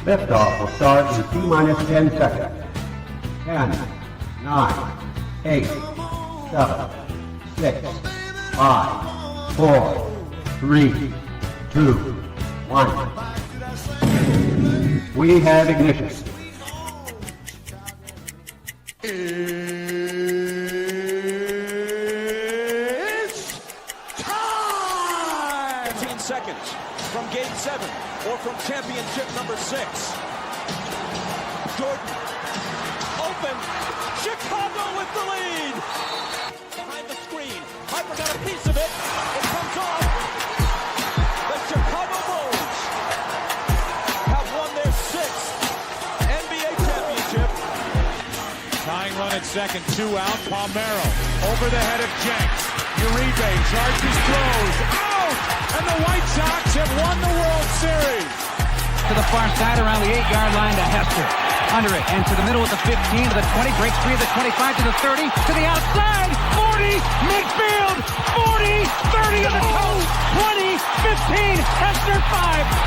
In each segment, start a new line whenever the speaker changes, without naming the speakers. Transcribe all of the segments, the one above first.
Liftoff will start in T-minus 10 seconds. 10, 9, 8, 7, 6, 5, 4, 3, 2, 1. We have ignition.
It's time! 15 seconds from game 7 or from championship number 6. Jordan, open, Chicago with the lead! Behind the screen, Harper got a piece of it, it comes off. The Chicago Bulls have won their 6th NBA championship.
Tying run at second, 2 out, Palmero over the head of Jenks. Uribe charges, throws, out! And the White Sox have won the World Series.
To the far side around the 8-yard line to Hester. Under it and to the middle at the 15 to the 20, breaks free of the 25 to the 30, to the outside, 40, midfield, 40, 30 to the toe, 20, 15, Hester 5. Oh!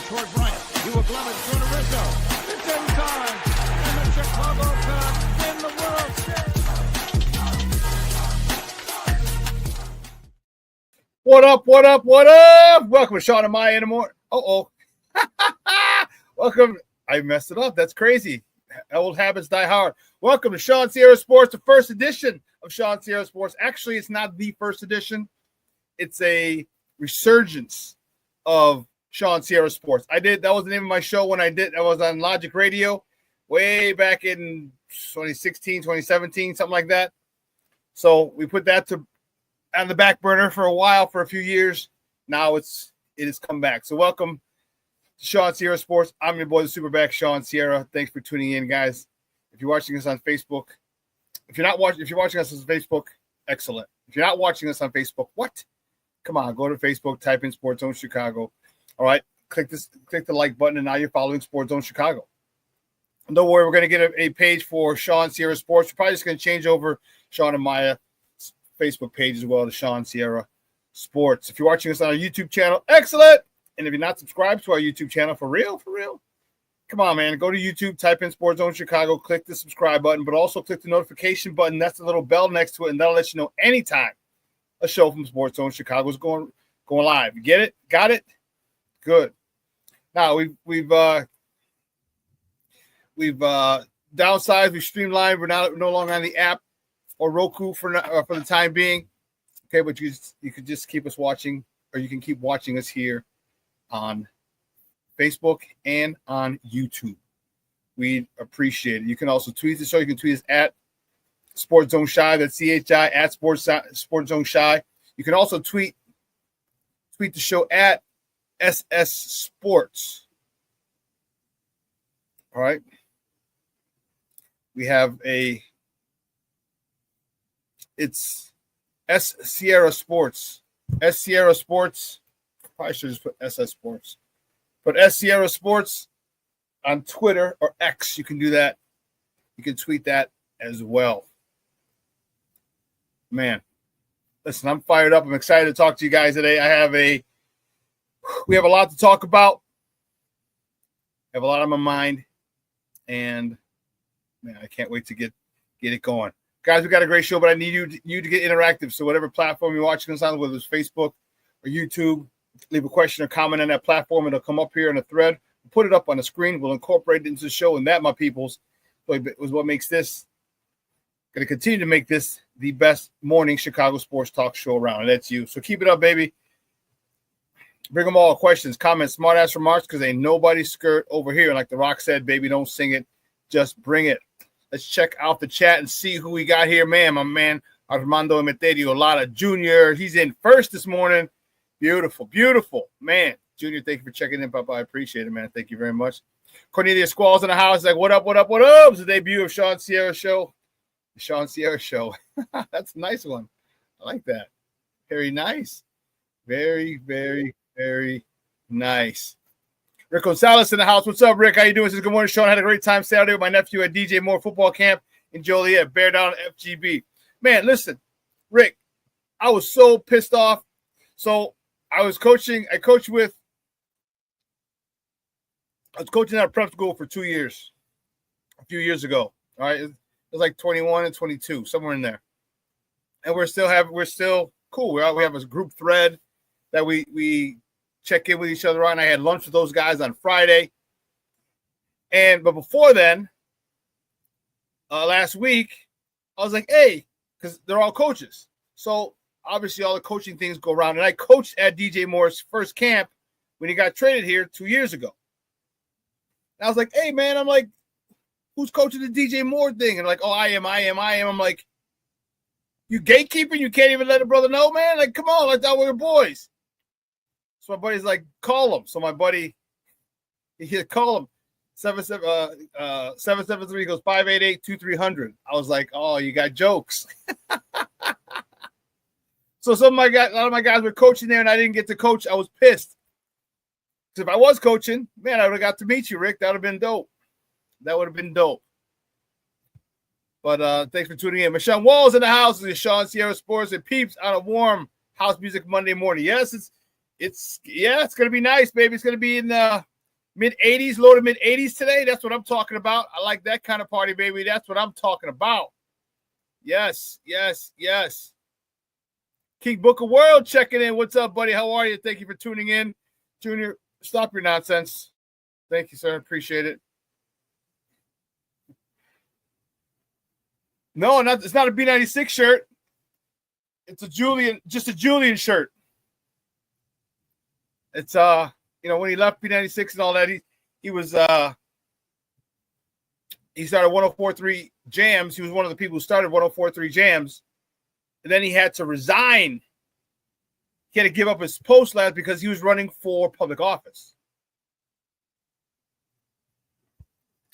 Toward Bryant. He will glove it to Rizzo. It's in time. And the Chicago Cubs win the World Series.
What up, what up, what up? Welcome to Shawn and Maya in the morning. Welcome. I messed it up. That's crazy. Old habits die hard. Welcome to Shawn Sierra Sports, the first edition of Shawn Sierra Sports. Actually, it's not the first edition. It's a resurgence of Shawn Sierra Sports. That was the name of my show when I was on Logic Radio way back in 2016, 2017, something like that. So we put that on the back burner for a while, for a few years. Now it has come back. So welcome to Shawn Sierra Sports. I'm your boy, the SuperBack, Shawn Sierra. Thanks for tuning in, guys. If you're watching us on Facebook, if you're watching us on Facebook, excellent. If you're not watching us on Facebook, what? Come on, go to Facebook, type in Sports Zone Chicago. All right, click the like button, and now you're following Sports Zone Chicago. And don't worry, we're going to get a page for Shawn Sierra Sports. We're probably just going to change over Shawn and Maya Facebook page as well to Shawn Sierra Sports. If you're watching us on our YouTube channel, excellent. And if you're not subscribed to our YouTube channel, for real, come on, man. Go to YouTube, type in Sports Zone Chicago, click the subscribe button, but also click the notification button. That's the little bell next to it, and that'll let you know anytime a show from Sports Zone Chicago is going live. You get it? Got it? Good. Now we've downsized. We've streamlined. We're no longer on the app or Roku for the time being. Okay, but you could just keep us watching, or you can keep watching us here on Facebook and on YouTube. We'd appreciate it. You can also tweet the show. You can tweet us at Sports Zone Shy. That's CHI at Sports Zone Shy. You can also tweet the show at SS Sports. All right. We have it's S Sierra Sports. S Sierra Sports. Probably should just put SS Sports. But S Sierra Sports on Twitter or X. You can do that. You can tweet that as well. Man, listen, I'm fired up. I'm excited to talk to you guys today. We have a lot to talk about. I have a lot on my mind, and man, I can't wait to get it going. Guys, we got a great show, but I need you to get interactive. So whatever platform you're watching us on, whether it's Facebook or YouTube, leave a question or comment on that platform. It'll come up here in a thread. We'll put it up on the screen. We'll incorporate it into the show, and that, my peoples, was what makes this, going to continue to make this the best morning Chicago sports talk show around, and that's you. So keep it up, baby. Bring them all. Questions, comments, smart-ass remarks, because ain't nobody skirt over here. Like The Rock said, baby, don't sing it. Just bring it. Let's check out the chat and see who we got here. Man, my man, Armando Emeterio Lara Jr. He's in first this morning. Beautiful, beautiful. Man, Junior, thank you for checking in, Papa. I appreciate it, man. Thank you very much. Cornelia Squalls in the house. Like, what up, what up, what up? It's the debut of Shawn Sierra Show. The Shawn Sierra Show. That's a nice one. I like that. Very nice. Very, very, very nice. Rick Gonzalez in the house. What's up, Rick? How you doing? Says, good morning, Shawn. Had a great time Saturday with my nephew at DJ Moore football camp in Joliet. Bear down FGB. Man, listen, Rick, I was so pissed off. So I was coaching. I was coaching at a prep school for 2 years, a few years ago. All right. It was like 21 and 22, somewhere in there. And we're still cool. We have a group thread that we check in with each other on. I had lunch with those guys on Friday. But before then, last week, I was like, hey, because they're all coaches. So obviously all the coaching things go around. And I coached at DJ Moore's first camp when he got traded here 2 years ago. And I was like, hey, man, I'm like, who's coaching the DJ Moore thing? And like, oh, I am. I'm like, you gatekeeping? You can't even let a brother know, man? Like, come on, I thought we were boys. So my buddy's like, call him. So my buddy, he call him. 773 goes 588-2300. I was like, oh, you got jokes. So a lot of my guys were coaching there, and I didn't get to coach. I was pissed. Because if I was coaching, man, I would have got to meet you, Rick. That would have been dope. But thanks for tuning in. Michelle Walls in the house with Shawn Sierra Sports and Peeps on a warm house music Monday morning. Yes, it's gonna be nice, baby. It's gonna be in the mid-80s, low to mid-80s today. That's what I'm talking about. I like that kind of party, baby. That's what I'm talking about. Yes. King Book of World checking in. What's up, buddy? How are you? Thank you for tuning in. Junior, stop your nonsense. Thank you, sir. Appreciate it. No, it's not a B96 shirt. It's just a Julian shirt. It's when he left B96 and all that, he was he started 104.3 Jams. He was one of the people who started 104.3 Jams. And then he had to resign. He had to give up his post last because he was running for public office.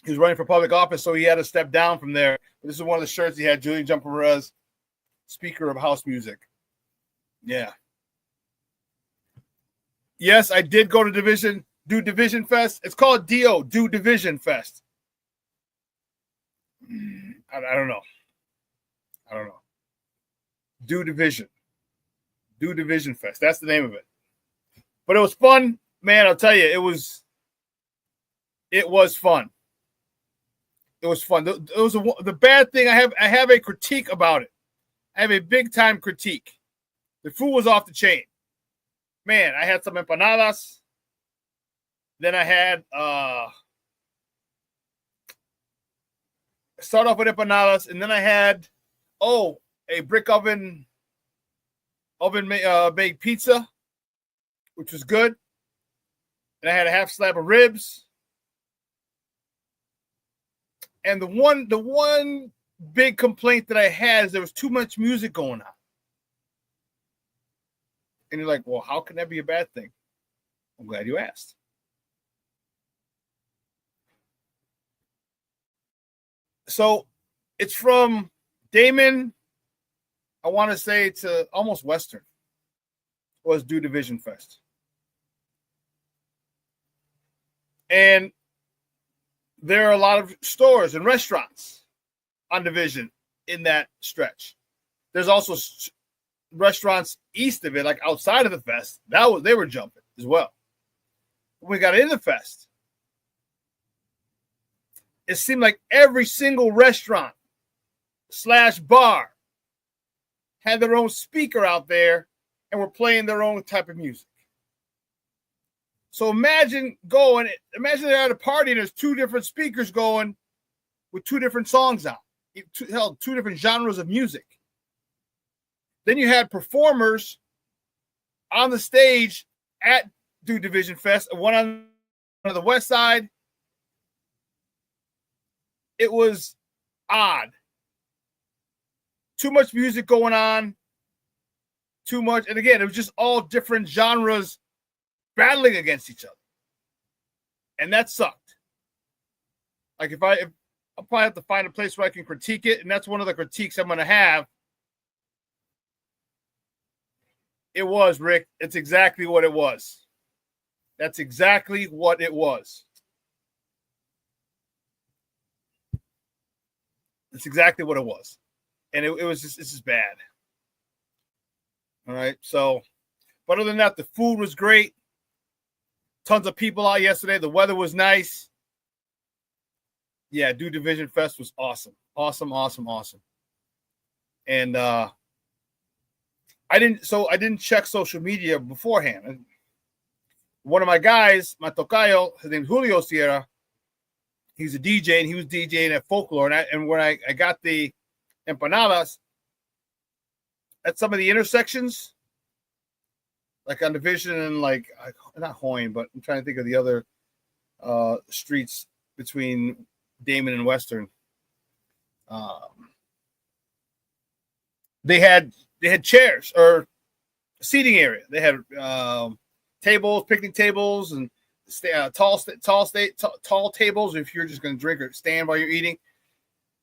He was running for public office, so he had to step down from there. But this is one of the shirts he had, Julian Jump Perez, speaker of house music. Yeah. Yes, I did go to Division Fest. It's called Do Division Fest. I don't know. Do Division Fest. That's the name of it. But it was fun, man. I'll tell you, it was fun. It was fun. The bad thing, I have a critique about it. I have a big time critique. The food was off the chain. Man, I had some empanadas. Then I had start off with empanadas, and then I had a brick oven baked pizza, which was good. And I had a half slab of ribs. And the one big complaint that I had is there was too much music going on. And you're like, well, how can that be a bad thing? I'm glad you asked. So it's from Damon, I want to say, to almost Western. Was Do Division Fest. And there are a lot of stores and restaurants on Division in that stretch. There's also restaurants east of it, like outside of the fest. They were jumping as well. When we got in the fest, it seemed like every single restaurant / bar had their own speaker out there and were playing their own type of music. So imagine they're at a party and there's two different speakers going with two different songs out. Two different genres of music. Then you had performers on the stage at Do Division Fest, one on the west side. It was odd. Too much music going on. Too much. And again, it was just all different genres battling against each other. And that sucked. Like I'll probably have to find a place where I can critique it. And that's one of the critiques I'm going to have. It was, Rick. It's exactly what it was. That's exactly what it was. That's exactly what it was. And it was just, this is bad. All right. So, but other than that, the food was great. Tons of people out yesterday. The weather was nice. Yeah, Dude Division Fest was awesome. Awesome. And I didn't check social media beforehand. One of my guys, my tocayo, his name's Julio Sierra. He's a DJ, and he was DJing at Folklore. And when I got the empanadas at some of the intersections, like on Division and like not Hoyne, but I'm trying to think of the other streets between Damon and Western. They had chairs or seating area. They had tables, picnic tables, and tall tables if you're just going to drink or stand while you're eating.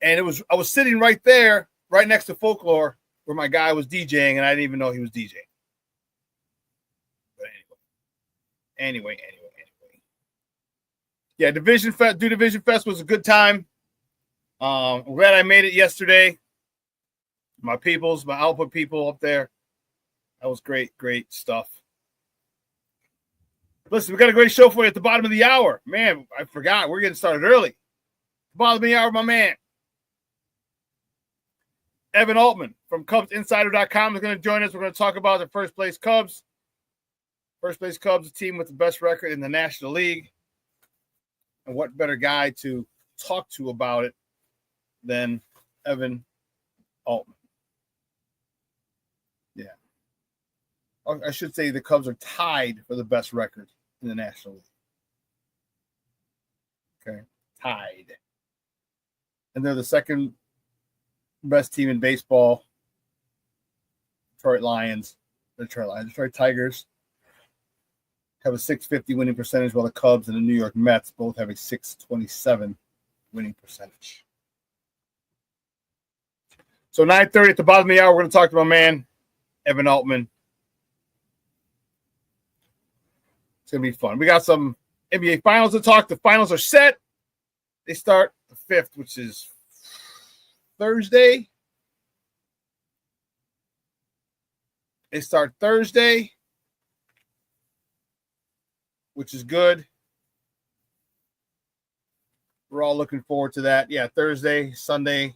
And I was sitting right there, right next to Folklore, where my guy was DJing, and I didn't even know he was DJing. But anyway. Yeah, Division Fest was a good time. I'm glad I made it yesterday. My output people up there. That was great stuff. Listen, we got a great show for you at the bottom of the hour. Man, I forgot. We're getting started early. Bottom of the hour, my man. Evan Altman from CubsInsider.com is going to join us. We're going to talk about the first place Cubs. First place Cubs, a team with the best record in the National League. And what better guy to talk to about it than Evan Altman? Yeah. I should say the Cubs are tied for the best record in the National League. Okay. Tied. And they're the second best team in baseball. Detroit Tigers have a .650 winning percentage, while the Cubs and the New York Mets both have a .627 winning percentage. So 9:30 at the bottom of the hour, we're going to talk to my man, Evan Altman. It's going to be fun. We got some NBA finals to talk. The finals are set. They start the 5th, which is Thursday. They start Thursday, which is good. We're all looking forward to that. Yeah, Thursday, Sunday.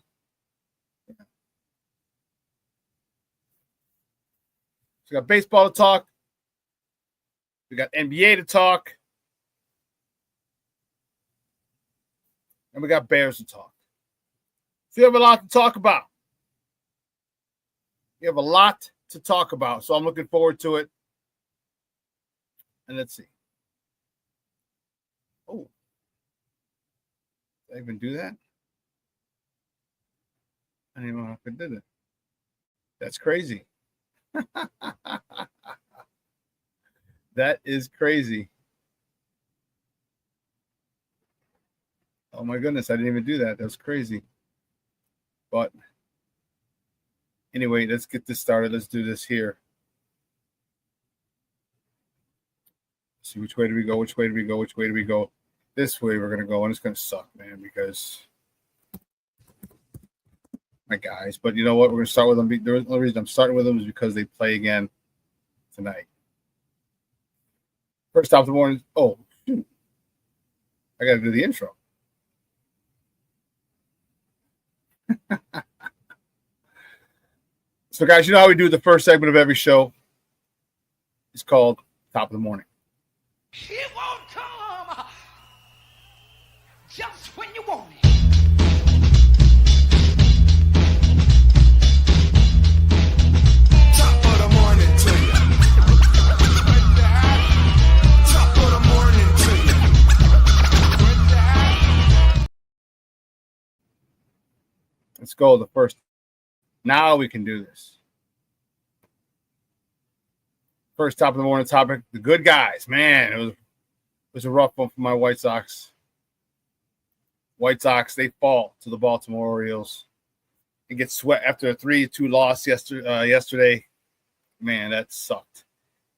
So we got baseball to talk. We got NBA to talk. And we got Bears to talk. So you have a lot to talk about. You have a lot to talk about. So I'm looking forward to it. And let's see. Oh. Did I even do that? I don't even know if I did it. That's crazy. That is crazy. Oh my goodness, I didn't even do that. That's crazy. But anyway, let's get this started. Let's do this here. See, which way do we go? Which way do we go? Which way do we go? This way we're going to go, and it's going to suck, man, because my guys. But you know what? We're going to start with them. The only reason I'm starting with them is because they play again tonight. First stop of the morning. Oh, shoot. I got to do the intro. So, guys, you know how we do the first segment of every show? It's called Top of the Morning.
It won't come just when you want it. Top of the morning to you. Top of the morning to you.
Let's go. The first. Now we can do this. First top of the morning topic, the good guys. Man, it was a rough one for my White Sox. White Sox, they fall to the Baltimore Orioles and get swept after a 3-2 loss yesterday. Man, that sucked.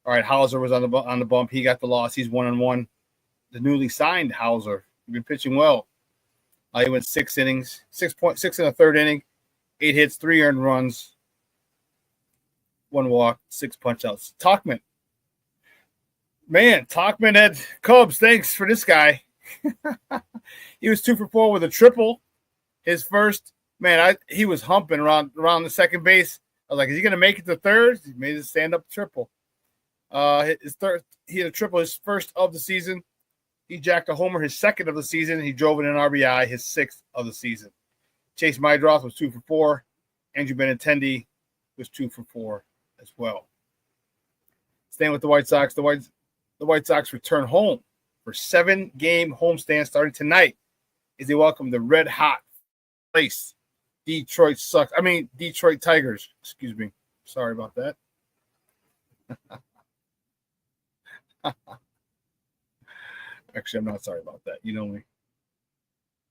All right, Hauser was on the bump. He got the loss. He's 1-1. The newly signed Hauser, he's been pitching well. He went 6 innings, 6.6 in the third inning, 8 hits, 3 earned runs, 1 walk, 6 punch-outs. Talkman. Man, Talkman had Cubs. Thanks for this guy. He was 2 for 4 with a triple. His first, man, he was humping around the second base. I was like, is he going to make it to third? He made his stand-up triple. His third, he had a triple, his first of the season. He jacked a homer, his second of the season. He drove in an RBI, his 6th of the season. Chase Mydroth was 2 for 4. Andrew Benintendi was 2 for 4 as well. Staying with the White Sox, the White Sox return home for 7-game homestand starting tonight as they welcome the red-hot place Detroit Tigers. Excuse me. Sorry about that. Actually, I'm not sorry about that. You know me.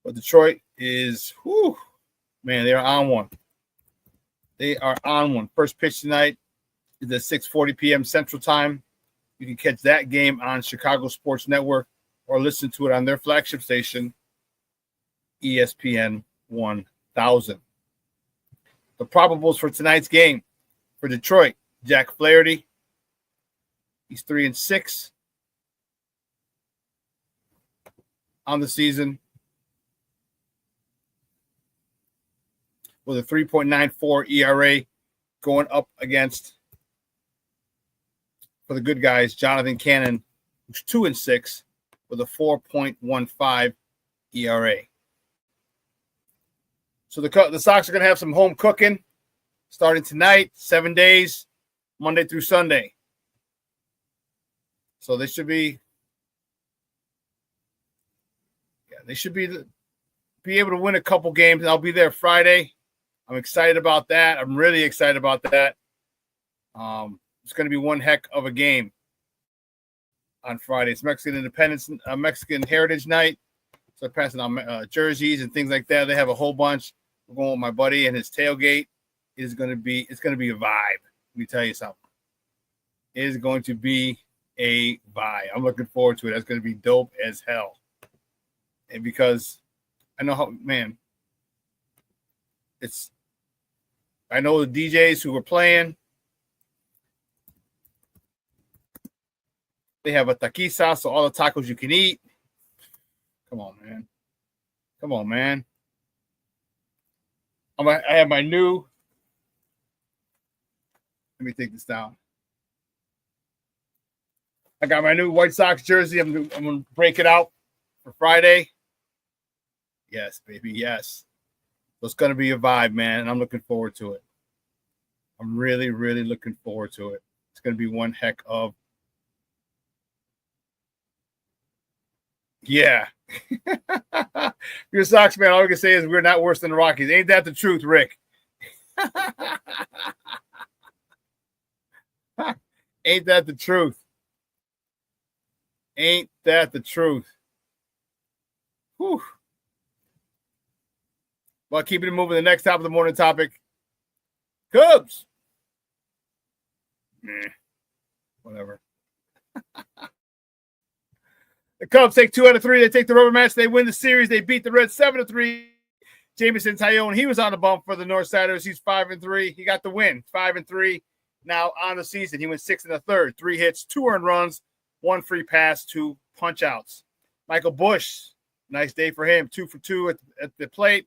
But Detroit is, man, they are on one. They are on one. First pitch tonight is at 6:40 p.m. Central Time. You can catch that game on Chicago Sports Network or listen to it on their flagship station, ESPN 1000. The probables for tonight's game for Detroit: Jack Flaherty. He's 3-6 on the season with a 3.94 ERA, going up against, for the good guys, Jonathan Cannon, who's 2-6 with a 4.15 ERA. So the Sox are going to have some home cooking starting tonight, 7 days, Monday through Sunday. So they should be able to win a couple games, and I'll be there Friday. I'm excited about that. I'm really excited about that. It's going to be one heck of a game on Friday. It's Mexican Heritage Night. So they're passing on jerseys and things like that. They have a whole bunch. We're going with my buddy, and his tailgate it's going to be a vibe. Let me tell you something. It is going to be a vibe. I'm looking forward to it. That's going to be dope as hell. And because I know how, man, I know the DJs who were playing, they have a taquiza, so all the tacos you can eat. Come on, man. I have my new, let me take this down. I got my new White Sox jersey. I'm going to break it out for Friday. Yes, baby, yes. So it's going to be a vibe, man, and I'm looking forward to it. I'm really, really looking forward to it. It's going to be one heck of, yeah. You're a Sox man. All I can say is we're not worse than the Rockies. Ain't that the truth, Rick? Ain't that the truth? Ain't that the truth? Whew. Well, keeping it moving, the next top of the morning topic. Cubs. Whatever. The Cubs take 2 out of 3. They take the rubber match. They win the series. They beat the Reds 7-3. Jameson Taillon, he was on the bump for the Northsiders. He's 5-3. He got the win, 5-3. Now on the season, he went 6 1/3, 3 hits, 2 earned runs, 1 free pass, 2 punch outs. Michael Busch, nice day for him, 2 for 2 at the plate,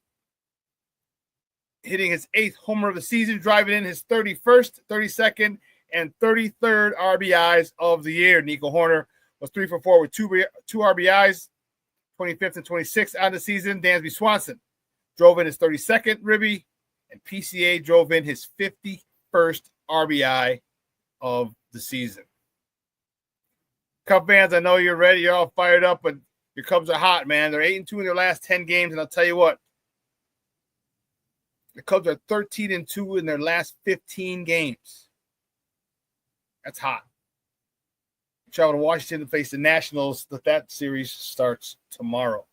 hitting his 8th homer of the season, driving in his 31st, 32nd, and 33rd RBIs of the year. Nico Horner was 3 for 4 with 2 RBIs, 25th and 26th on the season. Dansby Swanson drove in his 32nd ribby, and PCA drove in his 51st RBI of the season. Cub fans, I know you're ready. You're all fired up, but your Cubs are hot, man. They're 8-2 in their last 10 games, and I'll tell you what, the Cubs are 13-2 in their last 15 games. That's hot. Travel to Washington to face the Nationals. That series starts tomorrow.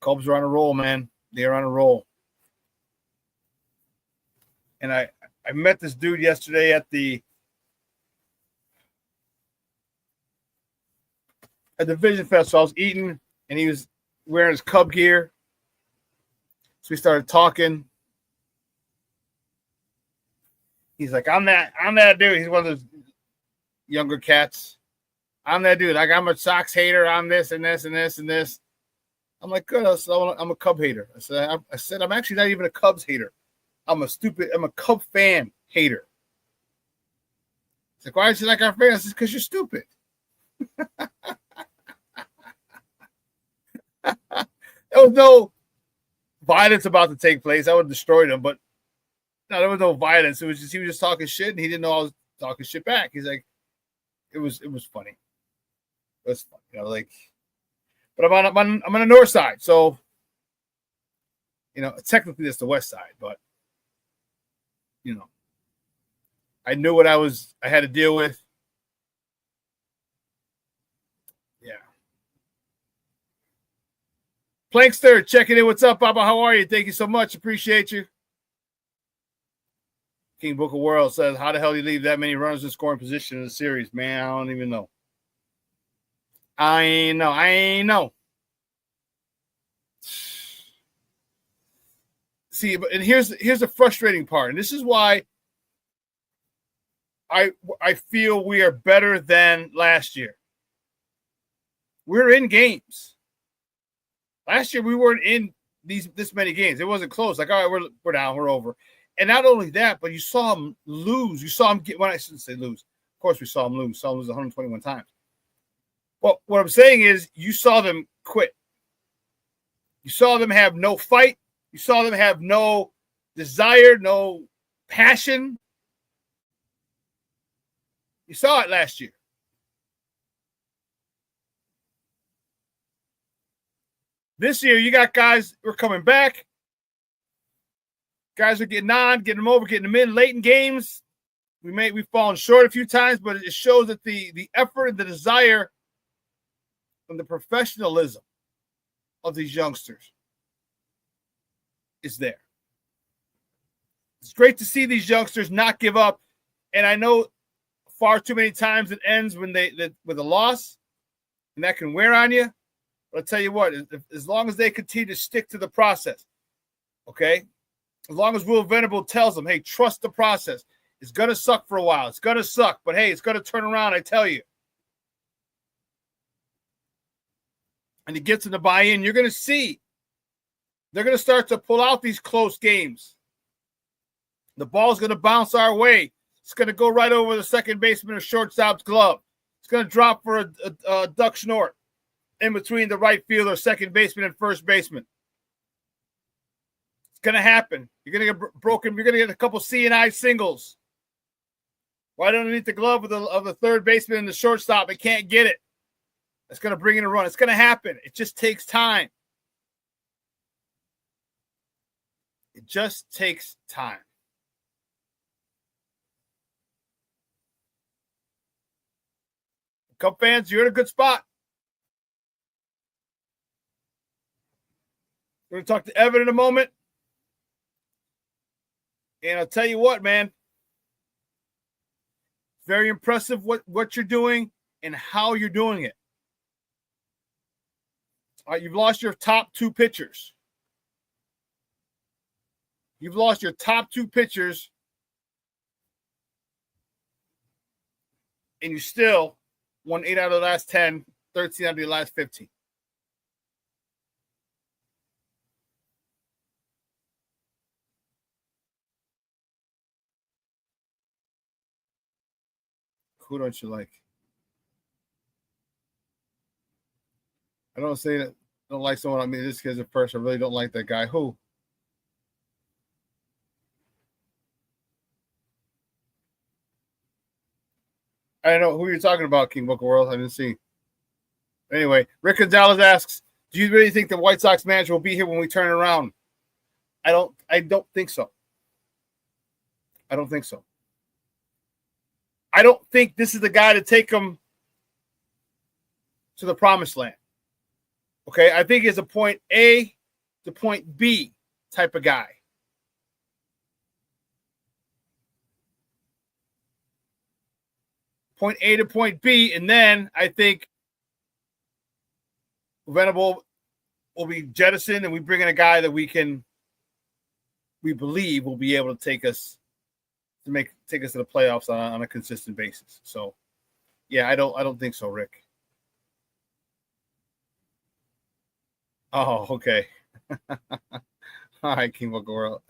Cubs are on a roll, man. They are on a roll. And I met this dude yesterday at the at the Vision Fest. So I was eating, and he was wearing his Cub gear. So we started talking. He's like, I'm that dude. He's one of those younger cats. I'm that dude. Like, I'm a Sox hater. I'm this and this and this and this. I'm like, good. So I'm a Cub hater. I said, I'm actually not even a Cubs hater. I'm a Cub fan hater. He's like, why is you like our fan? I said, because you're stupid. There was no violence about to take place. I would have destroyed him, but no, there was no violence. It was just he was just talking shit, and he didn't know I was talking shit back. He's like, it was funny. It was funny, you know, like. But I'm on the north side, so you know, technically it's the west side, but you know, I knew what I had to deal with. Yeah. Plankster checking in. What's up, Papa? How are you? Thank you so much. Appreciate you. King Book of World says, how the hell do you leave that many runners in scoring position in the series? Man, I don't even know. I ain't know. See, and here's the frustrating part, and this is why I feel we are better than last year. We're in games. Last year we weren't in this many games. It wasn't close. Like, all right, we're down, we're over. And not only that, but you saw them lose. You saw them get. Well, I shouldn't say lose. Of course, we saw them lose. Saw them lose 121 times. But what I'm saying is, you saw them quit. You saw them have no fight. You saw them have no desire, no passion. You saw it last year. This year, you got guys who are coming back. Guys are getting on, getting them over, getting them in late in games. We've fallen short a few times, but it shows that the effort and the desire and the professionalism of these youngsters is there. It's great to see these youngsters not give up. And I know far too many times it ends with a loss, and that can wear on you. But I'll tell you what, as long as they continue to stick to the process, okay? As long as Will Venable tells them, hey, trust the process. It's going to suck for a while. It's going to suck, but hey, it's going to turn around, I tell you. And he gets them to buy in. You're going to see they're going to start to pull out these close games. The ball's going to bounce our way. It's going to go right over the second baseman or shortstop's glove. It's going to drop for a duck snort in between the right fielder, second baseman, and first baseman. It's going to happen. You're going to get broken. You're going to get a couple C&I singles. Right underneath the glove of the third baseman and the shortstop. It can't get it. It's going to bring in a run. It's going to happen. It just takes time. It just takes time. Cub fans, you're in a good spot. We're going to talk to Evan in a moment. And I'll tell you what, man. Very impressive what you're doing and how you're doing it. All right, you've lost your top two pitchers. You've lost your top two pitchers. And you still won 8 out of the last 10, 13 out of the last 15. Who don't you like? I don't say that I don't like someone. I mean, this kid's a person. I really don't like that guy. Who? I don't know who you're talking about, King Book of World. I didn't see. Anyway, Rick Gonzalez asks, do you really think the White Sox manager will be here when we turn it around? I don't think so. I don't think so. I don't think this is the guy to take them to the promised land. Okay, I think he's a point A to point B type of guy. Point A to point B, and then I think Venable will be jettisoned, and we bring in a guy that we believe will be able to take us to the playoffs on a consistent basis. So, yeah, I don't think so, Rick. Oh, okay. All right, King Magoro.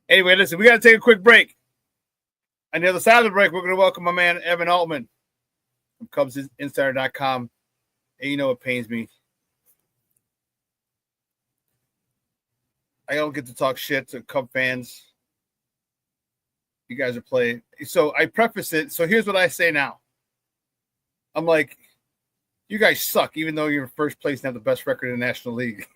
Anyway, listen, we got to take a quick break. On the other side of the break, we're going to welcome my man, Evan Altman from CubsInsider.com. And you know what pains me? I don't get to talk shit to Cub fans. You guys are playing. So I preface it. So here's what I say now. I'm like, you guys suck, even though you're in first place and have the best record in the National League.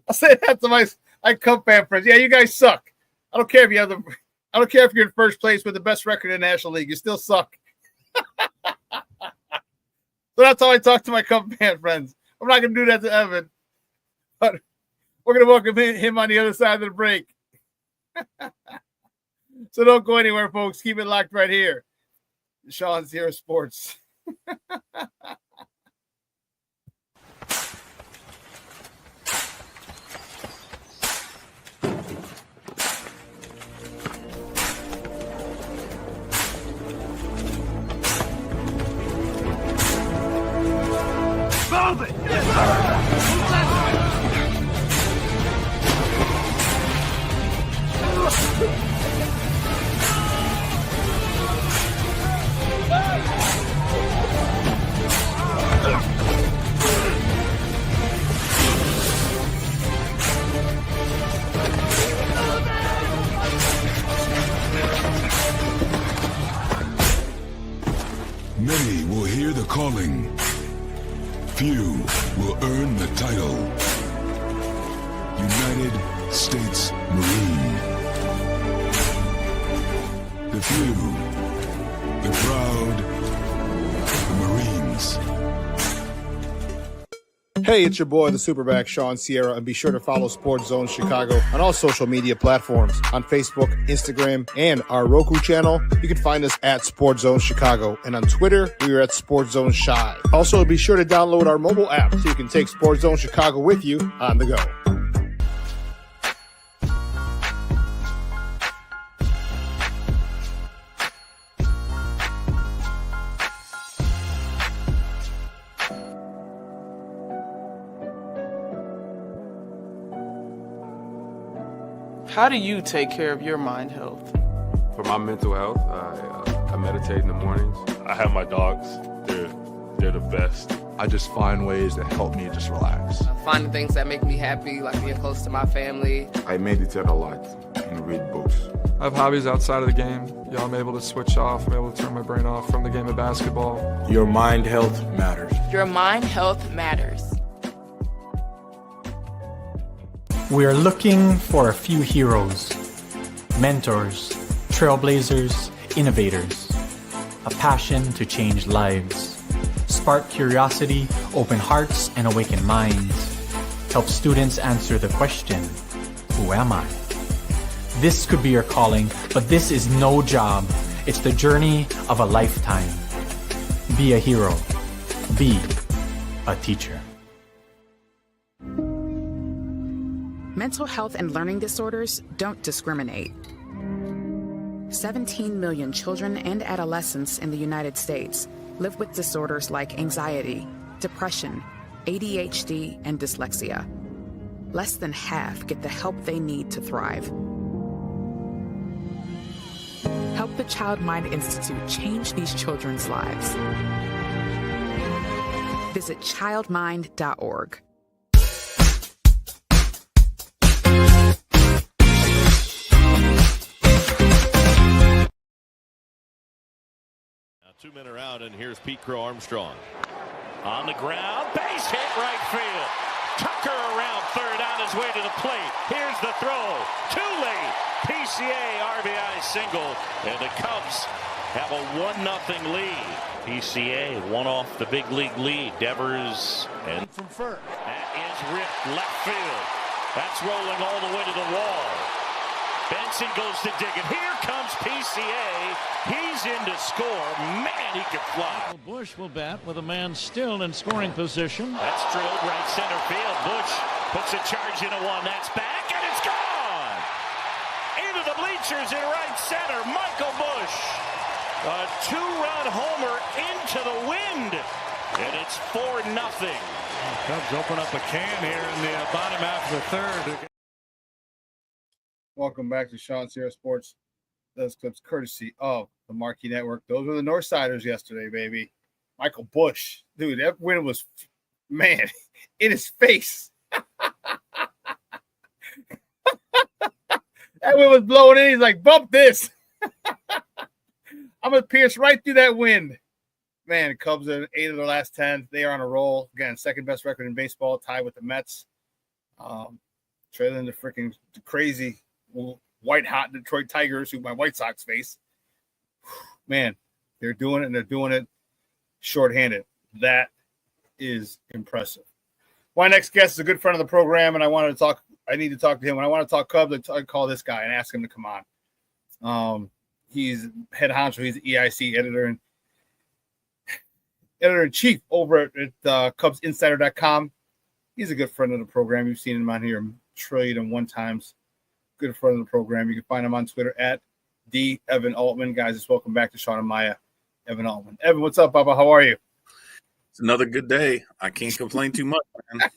I'll say that to my Cub fan friends. Yeah, you guys suck. I don't care if you have I don't care if you're in first place with the best record in the National League. You still suck. So that's how I talk to my Cub fan friends. I'm not going to do that to Evan, but we're going to welcome him on the other side of the break. So don't go anywhere, folks. Keep it locked right here. Shawn Sierra Sports.
Many will hear the calling. Few will earn the title. United States Marine. The few, the proud, the Marines.
Hey, it's your boy, the SuperBack, Shawn Sierra, and be sure to follow Sports Zone Chicago on all social media platforms, on Facebook, Instagram, and our Roku channel. You can find us at Sports Zone Chicago, and on Twitter, we are at Sports Zone Shy. Also, be sure to download our mobile app so you can take Sports Zone Chicago with you on the go.
How do you take care of your mind health?
For my mental health, I meditate in the mornings.
I have my dogs. They're the best.
I just find ways that help me just relax.
Finding things that make me happy, like being close to my family.
I meditate a lot and read books.
I have hobbies outside of the game. I'm able to switch off. I'm able to turn my brain off from the game of basketball.
Your mind health matters.
Your mind health matters.
We are looking for a few heroes, mentors, trailblazers, innovators, a passion to change lives, spark curiosity, open hearts, and awaken minds, help students answer the question, who am I? This could be your calling, but this is no job. It's the journey of a lifetime. Be a hero. Be a teacher.
Mental health and learning disorders don't discriminate. 17 million children and adolescents in the United States live with disorders like anxiety, depression, ADHD, and dyslexia. Less than half get the help they need to thrive. Help the Child Mind Institute change these children's lives. Visit childmind.org.
2 men are out, and here's Pete Crow Armstrong. On the ground, base hit right field. Tucker around third on his way to the plate. Here's the throw. Too late. PCA RBI single, and the Cubs have a 1-0 lead. PCA one off the big league lead. Devers and
From first.
that is ripped left field. That's rolling all the way to the wall.
Benson goes to dig it. Here comes PCA. He's in to score. Man, he could fly.
Bush will bat with a man still in scoring position.
That's drilled right center field. Bush puts a charge into one. That's back, and it's gone. Into the bleachers in right center. Michael Bush. A 2-run homer into the wind. And it's 4-0.
Cubs open up a can here in the bottom half of the third.
Welcome back to Shawn Sierra Sports. Those clips courtesy of the Marquee Network. Those were the Northsiders yesterday, baby. Michael Bush. Dude, that win was, man, in his face. That wind was blowing in. He's like, bump this. I'm going to pierce right through that wind. Man, the Cubs are 8 of their last 10. They are on a roll. Again, second best record in baseball, tied with the Mets. Trailing the freaking crazy white-hot Detroit Tigers, who my White Sox face. Man, they're doing it, and they're doing it shorthanded. That is impressive. My next guest is a good friend of the program, and I need to talk to him. When I want to talk Cubs, I call this guy and ask him to come on. He's head honcho. He's the EIC editor-in-chief over at CubsInsider.com. He's a good friend of the program. You've seen him on here a trillion and one times. Good friend of the program. You can find him on Twitter at @DEvanAltman. Guys, just welcome back to Shawn and Maya, Evan Altman. Evan, what's up, Bubba? How are you?
It's another good day. I can't complain too much, man.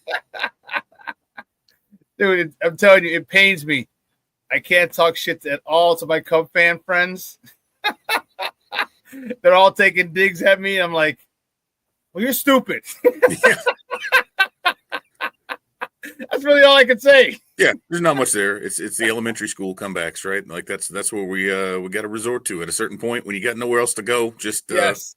Dude, I'm telling you, it pains me. I can't talk shit at all to my Cub fan friends. They're all taking digs at me. I'm like, well, you're stupid. That's really all I can say.
Yeah, there's not much there. It's the elementary school comebacks, right? Like that's where we got to resort to at a certain point when you got nowhere else to go. Just just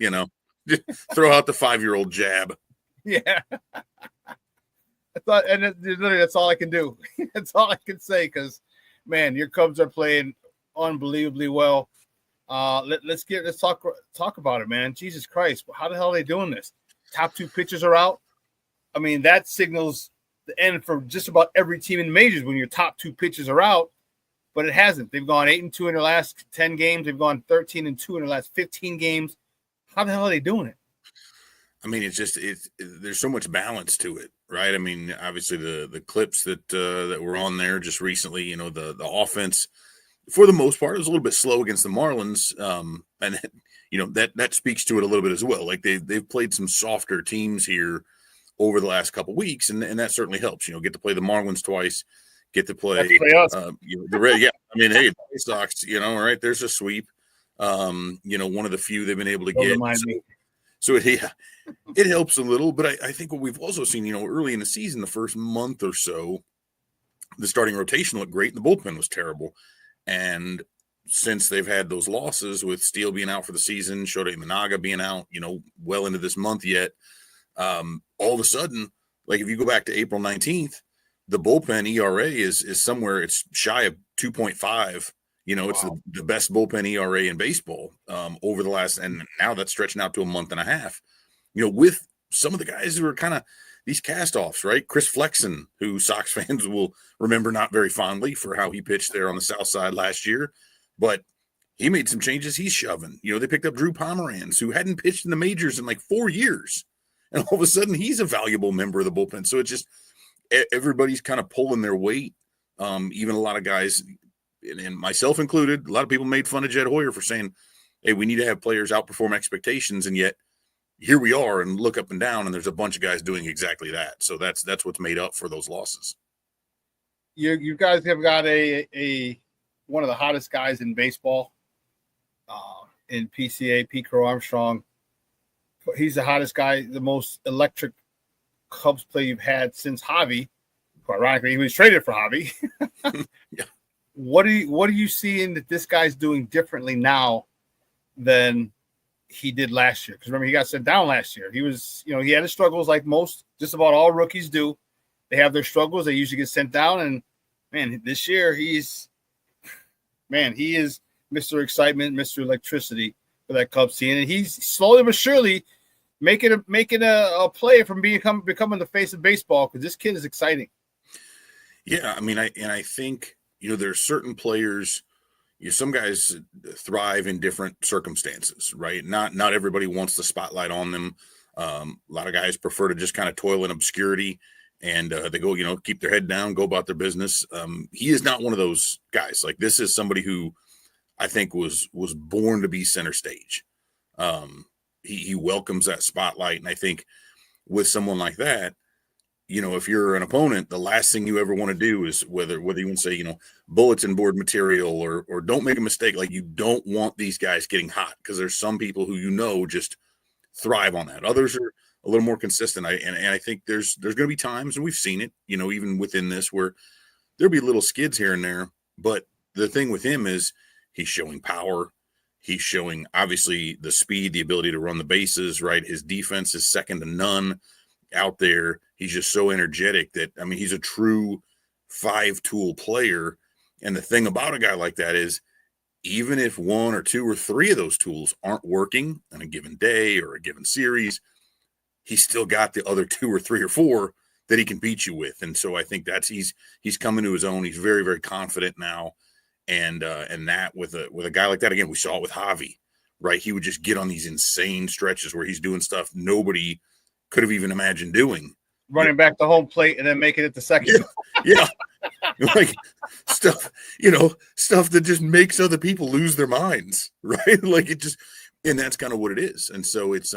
throw out the 5-year-old jab.
Yeah, I thought, and literally that's all I can do. That's all I can say because, man, your Cubs are playing unbelievably well. Let's talk about it, man. Jesus Christ, how the hell are they doing this? Top 2 pitchers are out. I mean, that signals the end for just about every team in the majors when your top 2 pitchers are out, but it hasn't. They've gone 8-2 in their last 10 games. They've gone 13-2 in their last 15 games. How the hell are they doing it?
I mean, there's so much balance to it, right? I mean, obviously the clips that were on there just recently, the offense for the most part, it was a little bit slow against the Marlins. And that speaks to it a little bit as well. Like they've played some softer teams here over the last couple of weeks, and that certainly helps. Get to play the Marlins twice, get to play
us.
the Red. Yeah, I mean, hey, the White Sox. Right there's a sweep. One of the few they've been able to get. So it helps a little, but I think what we've also seen, early in the season, the first month or so, the starting rotation looked great, and the bullpen was terrible. And since they've had those losses with Steele being out for the season, Shota Imanaga being out, well into this month yet, all of a sudden, like if you go back to April 19th, the bullpen ERA is somewhere, it's shy of 2.5. It's the best bullpen ERA in baseball over the last, and now that's stretching out to a month and a half. With some of the guys who are kind of these cast-offs, right? Chris Flexen, who Sox fans will remember not very fondly for how he pitched there on the South Side last year, but he made some changes. He's shoving. They picked up Drew Pomeranz, who hadn't pitched in the majors in like 4 years, and all of a sudden he's a valuable member of the bullpen. So it's just everybody's kind of pulling their weight. Even a lot of guys, and myself included, a lot of people made fun of Jed Hoyer for saying, hey, we need to have players outperform expectations, and yet here we are and look up and down, and there's a bunch of guys doing exactly that. So that's what's made up for those losses.
You guys have got a one of the hottest guys in baseball in PCA, Pete Crow Armstrong. He's the hottest guy, the most electric Cubs play you've had since Javi. Quite ironically, he was traded for Javi.
Yeah.
What are you seeing that this guy's doing differently now than he did last year? Because remember, he got sent down last year. He was, he had his struggles like just about all rookies do. They have their struggles. They usually get sent down. And man, this year he is Mr. Excitement, Mr. Electricity for that Cubs team. And he's slowly but surely making a play from becoming the face of baseball, because this kid is exciting.
Yeah, I mean, I think, there's certain players, some guys thrive in different circumstances, right? Not everybody wants the spotlight on them. A lot of guys prefer to just kind of toil in obscurity, and they go, keep their head down, go about their business. He is not one of those guys. Like, this is somebody who I think was born to be center stage. He welcomes that spotlight, and I think with someone like that, if you're an opponent, the last thing you ever want to do is whether you want to say, bulletin board material or don't make a mistake. Like, you don't want these guys getting hot, because there's some people who just thrive on that. Others are a little more consistent. And I think there's going to be times, and we've seen it, even within this, where there'll be little skids here and there. But the thing with him is he's showing power. He's showing, obviously, the speed, the ability to run the bases, right? His defense is second to none out there. He's just so energetic that, he's a true 5-tool player. And the thing about a guy like that is, even if 1 or 2 or 3 of those tools aren't working on a given day or a given series, he's still got the other 2 or 3 or 4 that he can beat you with. And so I think he's coming to his own. He's very, very confident now. And that with a guy like that, again, we saw it with Javi, right? He would just get on these insane stretches where he's doing stuff nobody could have even imagined doing.
Running back to home plate and then making it to second.
Yeah. Like stuff that just makes other people lose their minds, right? Like, and that's kind of what it is. And so it's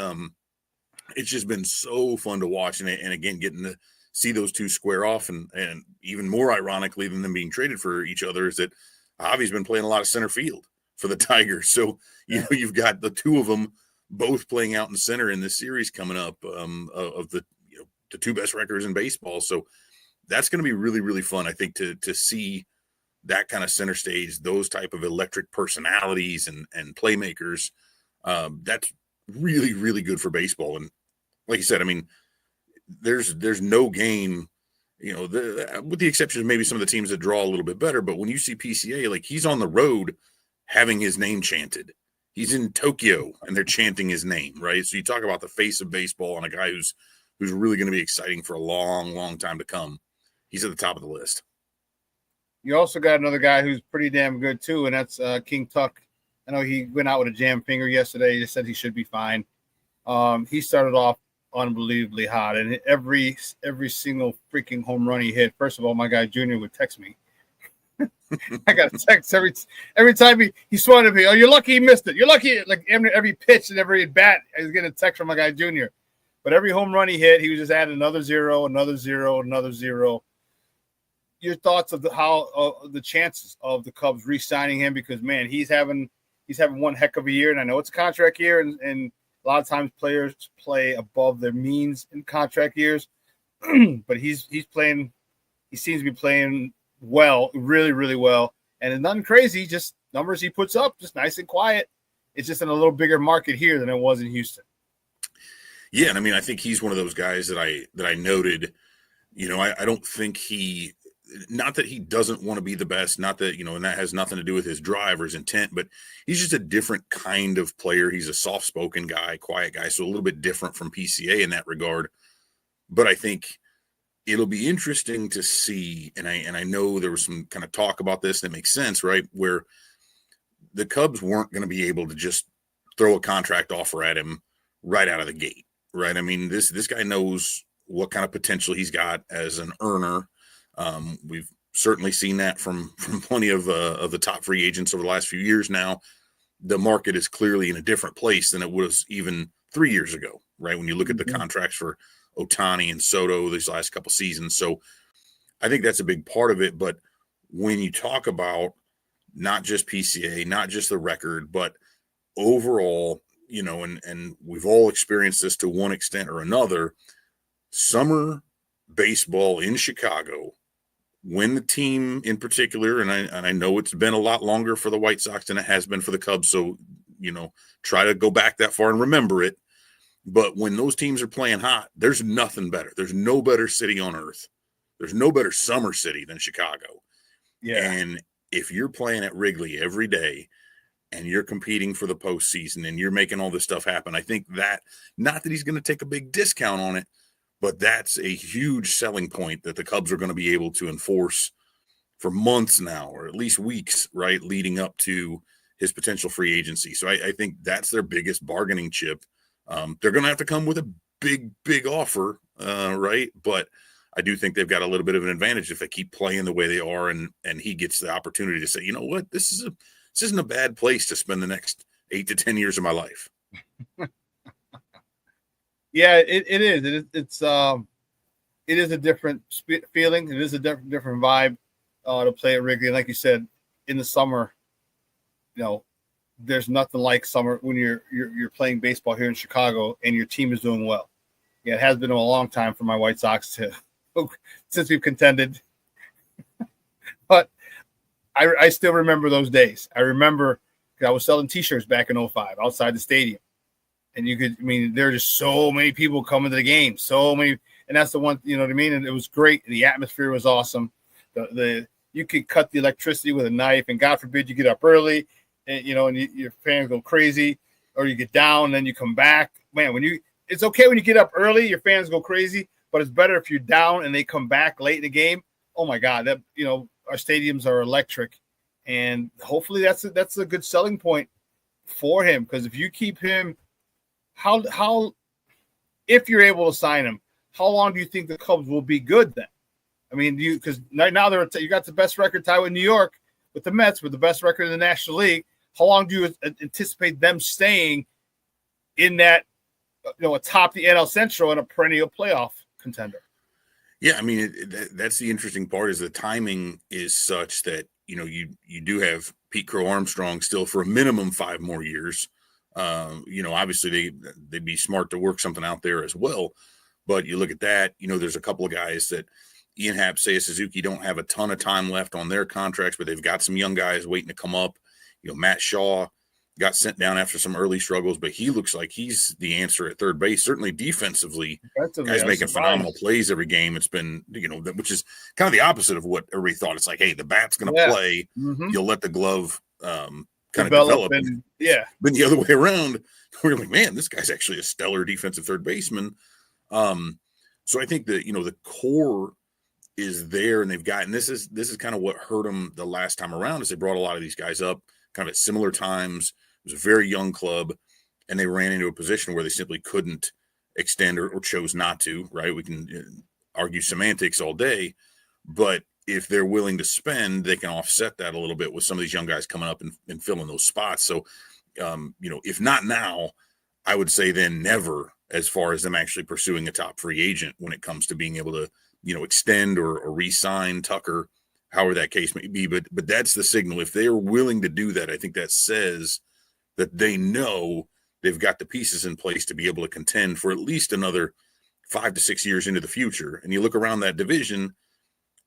just been so fun to watch. And again, getting to see those two square off, and even more ironically than them being traded for each other is that Javi's been playing a lot of center field for the Tigers. So, you've got the two of them both playing out in center in this series coming up, of the two best records in baseball. So that's going to be really, really fun, I think, to see that kind of center stage, those type of electric personalities and playmakers. That's really, really good for baseball. And like you said, there's no game, with the exception of maybe some of the teams that draw a little bit better. But when you see PCA, like, he's on the road having his name chanted. He's in Tokyo and they're chanting his name, right? So you talk about the face of baseball and a guy who's really going to be exciting for a long, long time to come. He's at the top of the list.
You also got another guy who's pretty damn good too, and that's King Tuck. I know he went out with a jam finger yesterday. He just said he should be fine. He started off unbelievably hot, and every single freaking home run he hit. First of all, my guy Junior would text me. I got a text every time he swung at me. Oh, you're lucky he missed it. You're lucky. Like, every pitch and every bat, I was getting a text from my guy Junior. But every home run he hit, he was just adding another zero, another zero, another zero. Your thoughts of the chances of the Cubs re-signing him, because, man, he's having one heck of a year, and I know it's a contract year, and a lot of times players play above their means in contract years, but he's playing. He seems to be playing well, really, really well, and it's nothing crazy. Just numbers he puts up, just nice and quiet. It's just in a little bigger market here than it was in Houston.
Yeah, and I think he's one of those guys that I noted. I don't think not that he doesn't want to be the best, not that, and that has nothing to do with his drive or his intent, but he's just a different kind of player. He's a soft-spoken guy, quiet guy, so a little bit different from PCA in that regard. But I think it'll be interesting to see, and I know there was some kind of talk about this that makes sense, right, where the Cubs weren't going to be able to just throw a contract offer at him right out of the gate, right? This guy knows what kind of potential he's got as an earner. We've certainly seen that from plenty of the top free agents over the last few years now. The market is clearly in a different place than it was even 3 years ago, right? When you look at the contracts for Ohtani and Soto these last couple seasons. So I think that's a big part of it. But when you talk about not just PCA, not just the record, but overall, and we've all experienced this to one extent or another, summer baseball in Chicago, when the team in particular, and I know it's been a lot longer for the White Sox than it has been for the Cubs, so, try to go back that far and remember it. But when those teams are playing hot, there's nothing better. There's no better city on earth. There's no better summer city than Chicago. Yeah. And if you're playing at Wrigley every day and you're competing for the postseason and you're making all this stuff happen, I think that, not that he's going to take a big discount on it, but that's a huge selling point that the Cubs are going to be able to enforce for months now, or at least weeks, right, leading up to his potential free agency. So I think that's their biggest bargaining chip. They're going to have to come with a big offer, right? But I do think they've got a little bit of an advantage if they keep playing the way they are, and he gets the opportunity to say, you know what, this isn't a bad place to spend the next 8 to 10 years of my life.
Yeah, it is. It is a different feeling. It is a different vibe to play at Wrigley. And like you said, in the summer, there's nothing like summer when you're playing baseball here in Chicago and your team is doing well. Yeah, it has been a long time for my White Sox since we've contended. But I still remember those days. I remember I was selling T-shirts back in 2005 outside the stadium. And there are just so many people coming to the game, so many. And that's the one, you know what I mean? And it was great. The atmosphere was awesome. You could cut the electricity with a knife, and God forbid you get up early, and your fans go crazy, or you get down, and then you come back. Man, it's okay when you get up early, your fans go crazy, but it's better if you're down and they come back late in the game. Oh my God, our stadiums are electric, and hopefully that's a good selling point for him, because if you keep him, how if you're able to sign him, how long do you think the Cubs will be good then? I mean, because right now you got the best record tied with New York, with the Mets, with the best record in the National League. How long do you anticipate them staying in that, atop the NL Central and a perennial playoff contender?
Yeah, I mean, that's the interesting part, is the timing is such that, you do have Pete Crow Armstrong still for a minimum 5 more years. Obviously they'd be smart to work something out there as well. But you look at that, there's a couple of guys that Ian Happ, Seiya Suzuki don't have a ton of time left on their contracts, but they've got some young guys waiting to come up. Matt Shaw got sent down after some early struggles, but he looks like he's the answer at third base. Certainly defensively, guys making phenomenal plays every game. It's been, which is kind of the opposite of what everybody thought. It's like, hey, the bat's going to play. Mm-hmm. You'll let the glove kind of develop.
Been
the other way around. We're like, man, this guy's actually a stellar defensive third baseman. So I think that, the core is there, and they've gotten, this is kind of what hurt them the last time around, is they brought a lot of these guys up kind of at similar times. It was a very young club, and they ran into a position where they simply couldn't extend or chose not to, right? We can argue semantics all day, but if they're willing to spend, they can offset that a little bit with some of these young guys coming up and filling those spots. So, if not now, I would say then never, as far as them actually pursuing a top free agent when it comes to being able to, extend or re-sign Tucker, however that case may be. But that's the signal. If they are willing to do that, I think that says that they know they've got the pieces in place to be able to contend for at least another 5 to 6 years into the future. And you look around that division,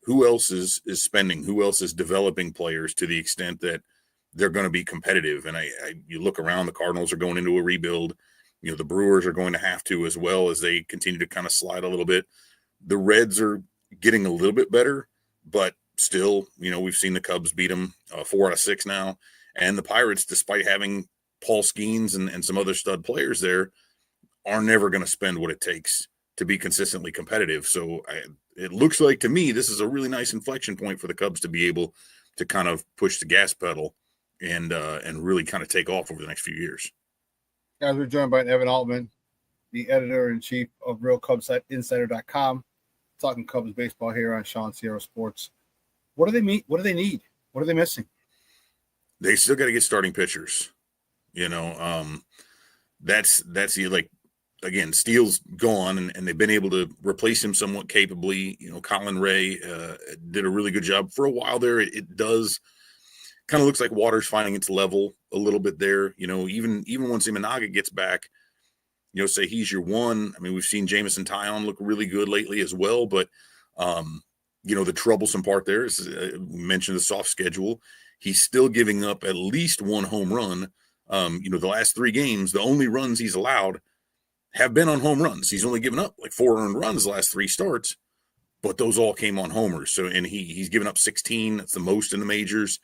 who else is spending? Who else is developing players to the extent that they're going to be competitive? And you look around, the Cardinals are going into a rebuild. The Brewers are going to have to, as well, as they continue to kind of slide a little bit. The Reds are getting a little bit better, but still, we've seen the Cubs beat them 4 out of 6 now. And the Pirates, despite having Paul Skeens and some other stud players there, are never going to spend what it takes to be consistently competitive. So it looks like to me, this is a really nice inflection point for the Cubs to be able to kind of push the gas pedal and really kind of take off over the next few years.
Guys, we're joined by Evan Altman, the editor-in-chief of RealCubsInsider.com, talking Cubs baseball here on Shawn Sierra Sports. What do they need? What do they need? What are they missing?
They still got to get starting pitchers. That's again, Steele's gone, and they've been able to replace him somewhat capably. Colin Ray did a really good job for a while there. It does kind of looks like water's finding its level a little bit there. Even once Imanaga gets back, say he's your one. I mean, we've seen Jameson Taillon look really good lately as well, but the troublesome part there is we mentioned the soft schedule. He's still giving up at least 1 home run. The last 3 games, the only runs he's allowed have been on home runs. He's only given up like 4 earned runs the last 3 starts, but those all came on homers. So, and he's given up 16. That's the most in the majors.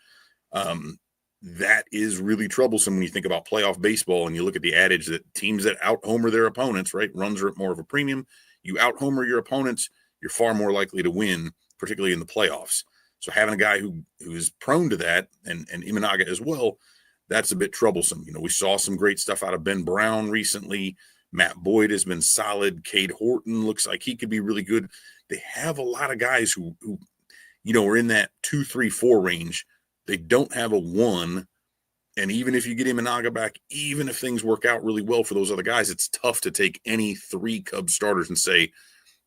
That is really troublesome when you think about playoff baseball and you look at the adage that teams that out-homer their opponents, right, runs are at more of a premium. You out-homer your opponents, you're far more likely to win, particularly in the playoffs. So having a guy who is prone to that, and Imanaga as well, that's a bit troublesome. You know, we saw some great stuff out of Ben Brown recently. Matt Boyd has been solid. Cade Horton looks like he could be really good. They have a lot of guys who you know, are in that 2, 3, 4 range. They don't have a 1. And even if you get Imanaga back, even if things work out really well for those other guys, it's tough to take any 3 Cubs starters and say,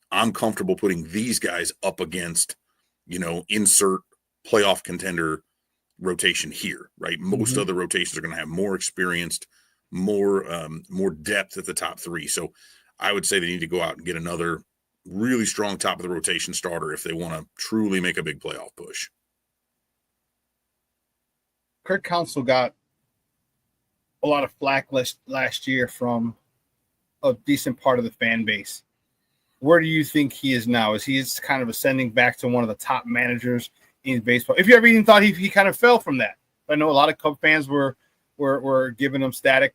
I'm comfortable putting these guys up against, you know, insert playoff contender rotation here, right? Most other rotations are going to have more experienced, more depth at the top 3. So I would say they need to go out and get another really strong top of the rotation starter if they want to truly make a big playoff push.
Craig Counsell got a lot of flack last year from a decent part of the fan base. Where do you think he is now? Is he kind of ascending back to one of the top managers in baseball? If you ever even thought he kind of fell from that. I know a lot of Cub fans were giving him static.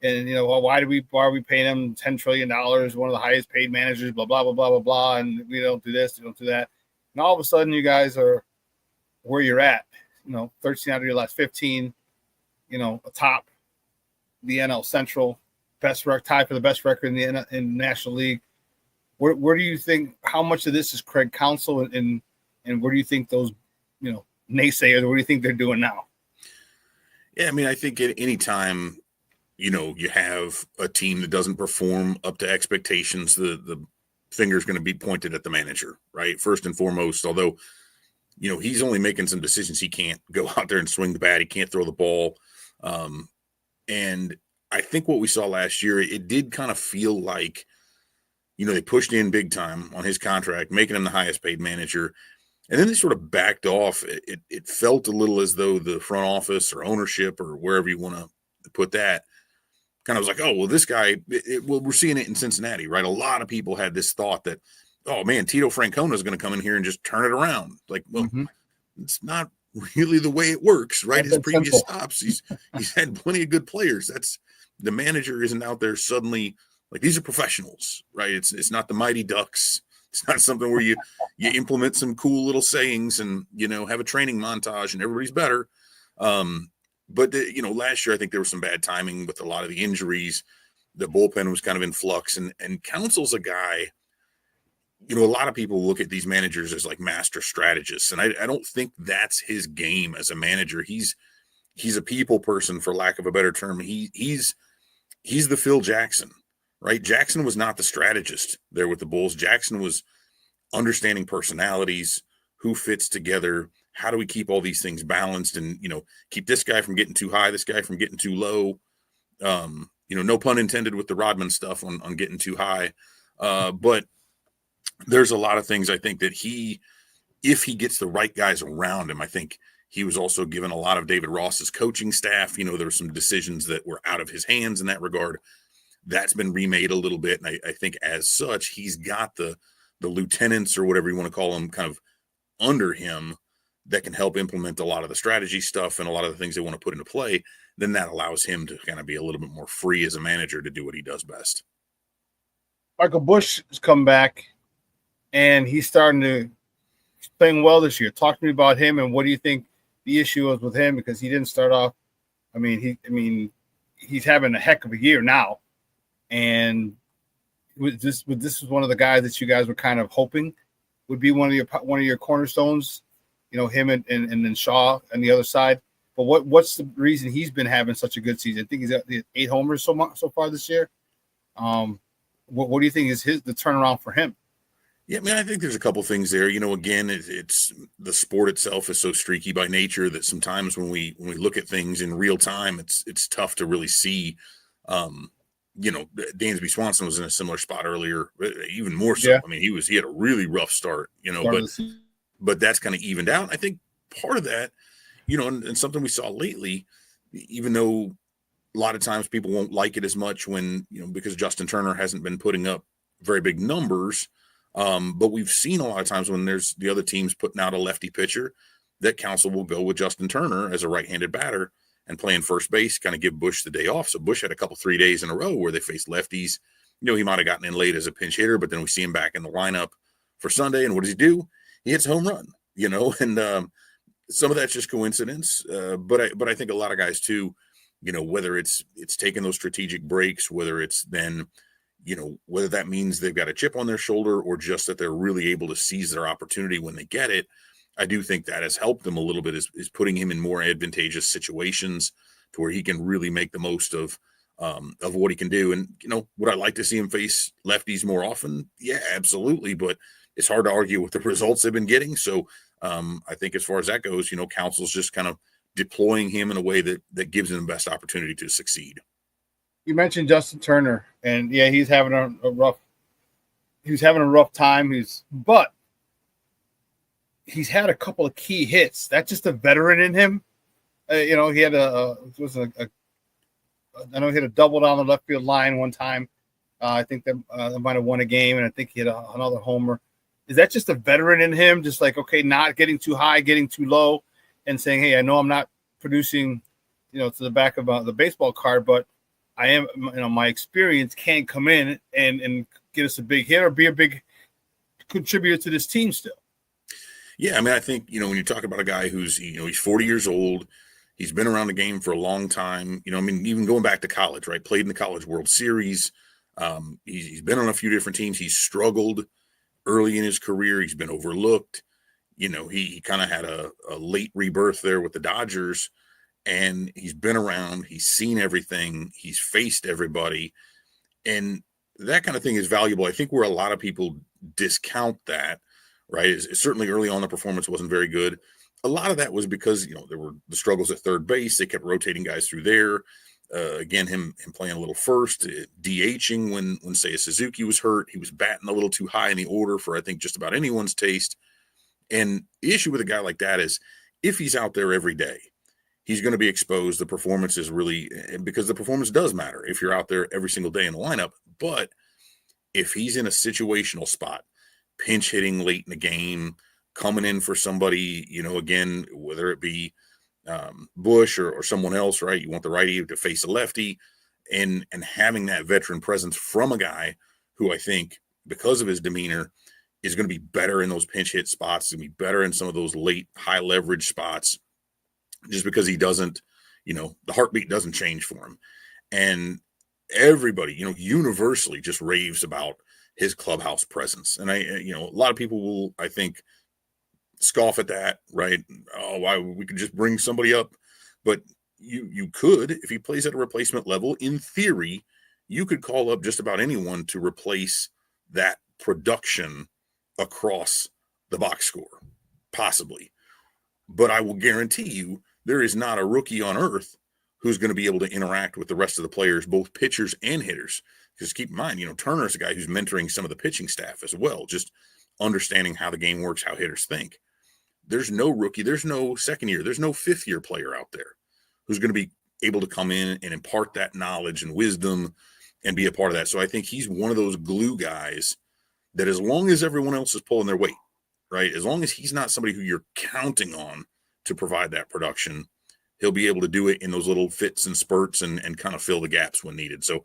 And, you know, well, why are we paying him $10 trillion, one of the highest paid managers, blah, blah, blah, blah, blah, blah, and we don't do this, we don't do that. And all of a sudden you guys are where you're at, you know, 13 out of your last 15, you know, atop the NL Central, best tie for the best record in the National League. Where do you think, how much of this is Craig Counsell, and where do you think those, you know, naysayers, what do you think they're doing now?
Yeah, I mean, I think at any time, you know, you have a team that doesn't perform up to expectations, the finger's going to be pointed at the manager, right? First and foremost, although, you know, he's only making some decisions. He can't go out there and swing the bat. He can't throw the ball. And I think what we saw last year, it did kind of feel like, you know, they pushed in big time on his contract, making him the highest paid manager. And then they sort of backed off. It felt a little as though the front office or ownership or wherever you want to put that kind of was like, oh, well, this guy, well, we're seeing it in Cincinnati, right? A lot of people had this thought that, oh, man, Tito Francona is going to come in here and just turn it around. Like, well, it's not really the way it works, right? His previous stops, he's had plenty of good players. That's the manager isn't out there suddenly like these are professionals, right? It's not the Mighty Ducks. It's not something where you implement some cool little sayings and, you know, have a training montage and everybody's better. But, you know, last year I think there was some bad timing with a lot of the injuries. The bullpen was kind of in flux. And Counsell's a guy, you know, a lot of people look at these managers as like master strategists. And I don't think that's his game as a manager. He's a people person, for lack of a better term. He's the Phil Jackson, right? Jackson was not the strategist there with the Bulls. Jackson was understanding personalities, who fits together. How do we keep all these things balanced and, you know, keep this guy from getting too high, this guy from getting too low? You know, no pun intended with the Rodman stuff on getting too high. But there's a lot of things I think that if he gets the right guys around him, I think he was also given a lot of David Ross's coaching staff. You know, there were some decisions that were out of his hands in that regard. That's been remade a little bit. And I think as such, he's got the lieutenants or whatever you want to call them kind of under him that can help implement a lot of the strategy stuff and a lot of the things they want to put into play. Then that allows him to kind of be a little bit more free as a manager to do what he does best.
Michael Busch has come back and he's playing well this year. Talk to me about him and what do you think the issue was with him, because he didn't start off. He's having a heck of a year now. And this was one of the guys that you guys were kind of hoping would be one of your cornerstones, you know, him and then Shaw on the other side. But what's the reason he's been having such a good season? I think he's at 8 homers so far this year. What do you think is the turnaround for him?
Yeah, I mean, I think there's a couple things there. You know, again, it's the sport itself is so streaky by nature that sometimes when we look at things in real time, it's tough to really see. You know, Dansby Swanson was in a similar spot earlier, even more so. Yeah. I mean, he had a really rough start, you know, but that's kind of evened out. I think part of that, you know, and something we saw lately, even though a lot of times people won't like it as much when, you know, because Justin Turner hasn't been putting up very big numbers. But we've seen a lot of times when there's the other teams putting out a lefty pitcher, that Counsell will go with Justin Turner as a right-handed batter and playing first base, kind of give Busch the day off. So Busch had a couple 3 days in a row where they faced lefties. You know, he might have gotten in late as a pinch hitter, but then we see him back in the lineup for Sunday. And what does he do? He hits a home run. and some of that's just coincidence. But I think a lot of guys too, whether it's taking those strategic breaks, whether it's then, whether that means they've got a chip on their shoulder or just that they're really able to seize their opportunity when they get it. I do think that has helped him a little bit, is putting him in more advantageous situations to where he can really make the most of what he can do. And, would I like to see him face lefties more often? Yeah, absolutely. But it's hard to argue with the results they've been getting. So I think as far as that goes, Council's just kind of deploying him in a way that gives him the best opportunity to succeed.
You mentioned Justin Turner, and yeah, he's having a rough time. But he's had a couple of key hits. That's just a veteran in him. He had I know he hit a double down the left field line one time. I think that might have won a game, and I think he hit another homer. Is that just a veteran in him? Just like, okay, not getting too high, getting too low, and saying, hey, I know I'm not producing, to the back of the baseball card, but I am, my experience can come in and get us a big hit or be a big contributor to this team still.
Yeah, I mean, I think, when you talk about a guy who's, he's 40 years old, he's been around the game for a long time, even going back to college, right? Played in the College World Series. He's been on a few different teams. He's struggled early in his career. He's been overlooked. He kind of had a late rebirth there with the Dodgers, and he's been around. He's seen everything. He's faced everybody. And that kind of thing is valuable. I think where a lot of people discount that, right, is certainly early on the performance wasn't very good. A lot of that was because, there were the struggles at third base. They kept rotating guys through there. Again, him playing a little first, DHing when Seiya Suzuki was hurt. He was batting a little too high in the order for, I think, just about anyone's taste. And the issue with a guy like that is if he's out there every day, he's going to be exposed. The performance is really, because the performance does matter if you're out there every single day in the lineup. But if he's in a situational spot, pinch hitting late in the game, coming in for somebody, again, whether it be Bush or someone else, right? You want the righty to face a lefty, and having that veteran presence from a guy who I think, because of his demeanor, is going to be better in those pinch hit spots, is going to be better in some of those late high leverage spots, just because he doesn't, the heartbeat doesn't change for him. And everybody, universally just raves about his clubhouse presence. And a lot of people will, I think, scoff at that, right? Oh, why we could just bring somebody up. But you could, if he plays at a replacement level, in theory, you could call up just about anyone to replace that production across the box score, possibly. But I will guarantee you there is not a rookie on earth who's going to be able to interact with the rest of the players, both pitchers and hitters. Because keep in mind, Turner's a guy who's mentoring some of the pitching staff as well, just understanding how the game works, how hitters think. There's no rookie, there's no second year, there's no fifth year player out there who's going to be able to come in and impart that knowledge and wisdom and be a part of that. So I think he's one of those glue guys that, as long as everyone else is pulling their weight, right, as long as he's not somebody who you're counting on to provide that production, he'll be able to do it in those little fits and spurts and kind of fill the gaps when needed. So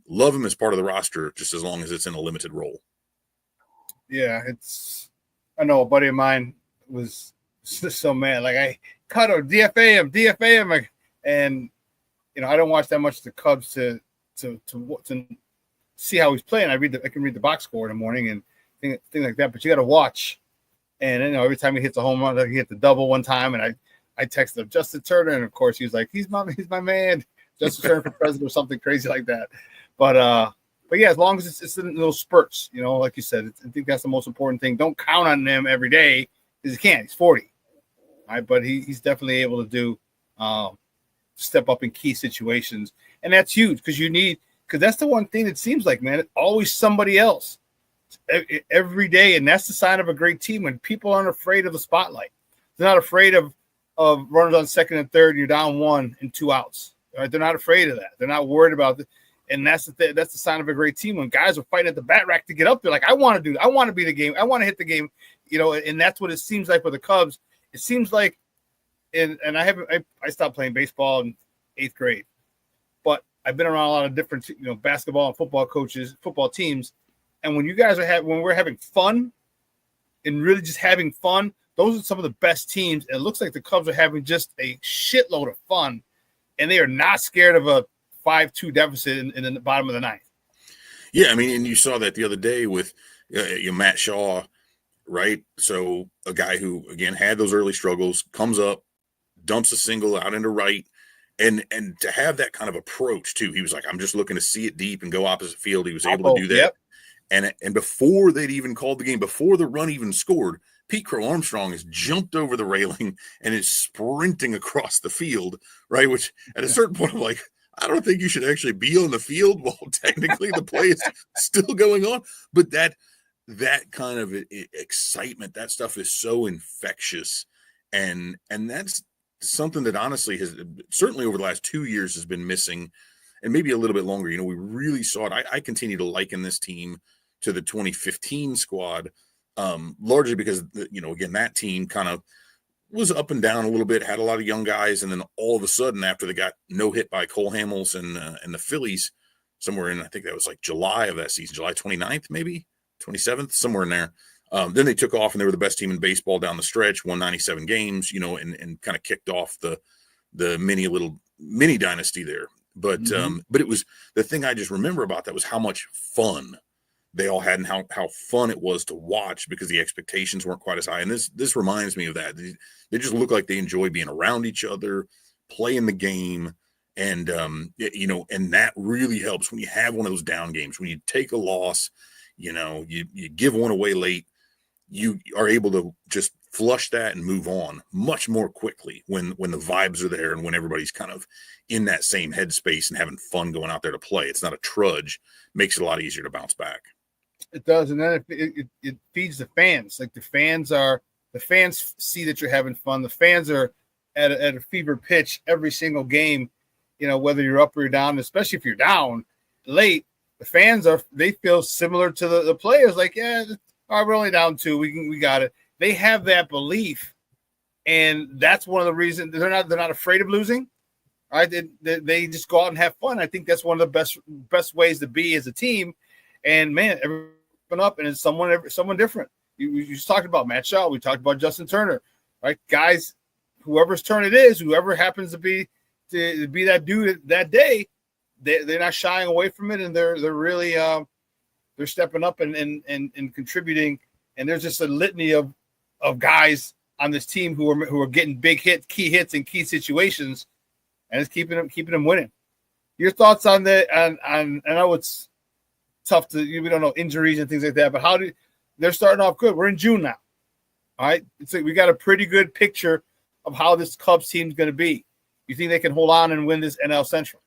love him as part of the roster, just as long as it's in a limited role.
Yeah, I know a buddy of mine was just so mad. Like, I cut him, DFA him. And, I don't watch that much the Cubs to see how he's playing. I can read the box score in the morning and things like that, but you got to watch. And, every time he hits a home run, he hit the double one time, and I texted him, Justin Turner, and of course he was like, he's my man, Justin Turner for president or something crazy like that. But yeah, as long as it's in little spurts, like you said, I think that's the most important thing. Don't count on him every day, because he can't. He's 40, right? But he's definitely able to do step up in key situations, and that's huge because that's the one thing that seems like, man, it's always somebody else every day, and that's the sign of a great team when people aren't afraid of the spotlight. They're not afraid of runners on second and third. You're down 1 and 2 outs. Right? They're not afraid of that. They're not worried about it. And that's the sign of a great team when guys are fighting at the bat rack to get up there. Like, I want to do that. I want to be the game. I want to hit the game. And that's what it seems like with the Cubs. It seems like, and I stopped playing baseball in 8th grade, but I've been around a lot of different, basketball and football coaches, football teams. And when you guys when we're having fun and really just having fun, those are some of the best teams. It looks like the Cubs are having just a shitload of fun, and they are not scared of a 5-2 deficit in the bottom of the ninth.
Yeah, I mean, and you saw that the other day with Matt Shaw, right? So a guy who, again, had those early struggles, comes up, dumps a single out into right, and to have that kind of approach, too. He was like, I'm just looking to see it deep and go opposite field. He was able to do that. Yep. And before they'd even called the game, before the run even scored, Pete Crow Armstrong has jumped over the railing and is sprinting across the field, right? Which at a certain point, I'm like, I don't think you should actually be on the field while technically the play is still going on. But that kind of excitement, that stuff is so infectious. And that's something that honestly has certainly over the last 2 years has been missing, and maybe a little bit longer. You know, we really saw it. I continue to liken this team to the 2015 squad, largely because, you know, again, that team kind of was up and down a little bit, had a lot of young guys, and then all of a sudden, after they got no hit by Cole Hamels and the Phillies, somewhere in, I think that was like July of that season, July 29th, maybe 27th, somewhere in there. Then they took off and they were the best team in baseball down the stretch, won 97 games, you know, and kind of kicked off the mini dynasty there. But but it was the thing I just remember about that was how much fun they all had and how fun it was to watch, because the expectations weren't quite as high. And this reminds me of that. They just look like they enjoy being around each other, playing the game. And, you know, and that really helps when you have one of those down games, when you take a loss, you know, you give one away late, you are able to just flush that and move on much more quickly when the vibes are there and when everybody's kind of in that same headspace and having fun going out there to play. It's not a trudge. Makes it a lot easier to bounce back.
It does, and then it feeds the fans. Like the fans see that you're having fun. The fans are at a fever pitch every single game. You know, whether you're up or you're down, especially if you're down late, the fans they feel similar to the players. Like, yeah, all right, we're only down 2. We got it. They have that belief, and that's one of the reasons they're not afraid of losing. All right, they just go out and have fun. I think that's one of the best ways to be as a team. And man, everyone up, and it's someone different. You just talked about Matt Shaw. We talked about Justin Turner, right? Guys, whoever's turn it is, whoever happens to be that dude that day, they're not shying away from it, and they're really they're stepping up and contributing. And there's just a litany of guys on this team who are getting big hits, key hits in key situations, and it's keeping them winning. Your thoughts on that? I know it's tough we don't know injuries and things like that, but they're starting off good. We're in June now. All right. It's like we got a pretty good picture of how this Cubs team is going to be. You think they can hold on and win this NL Central?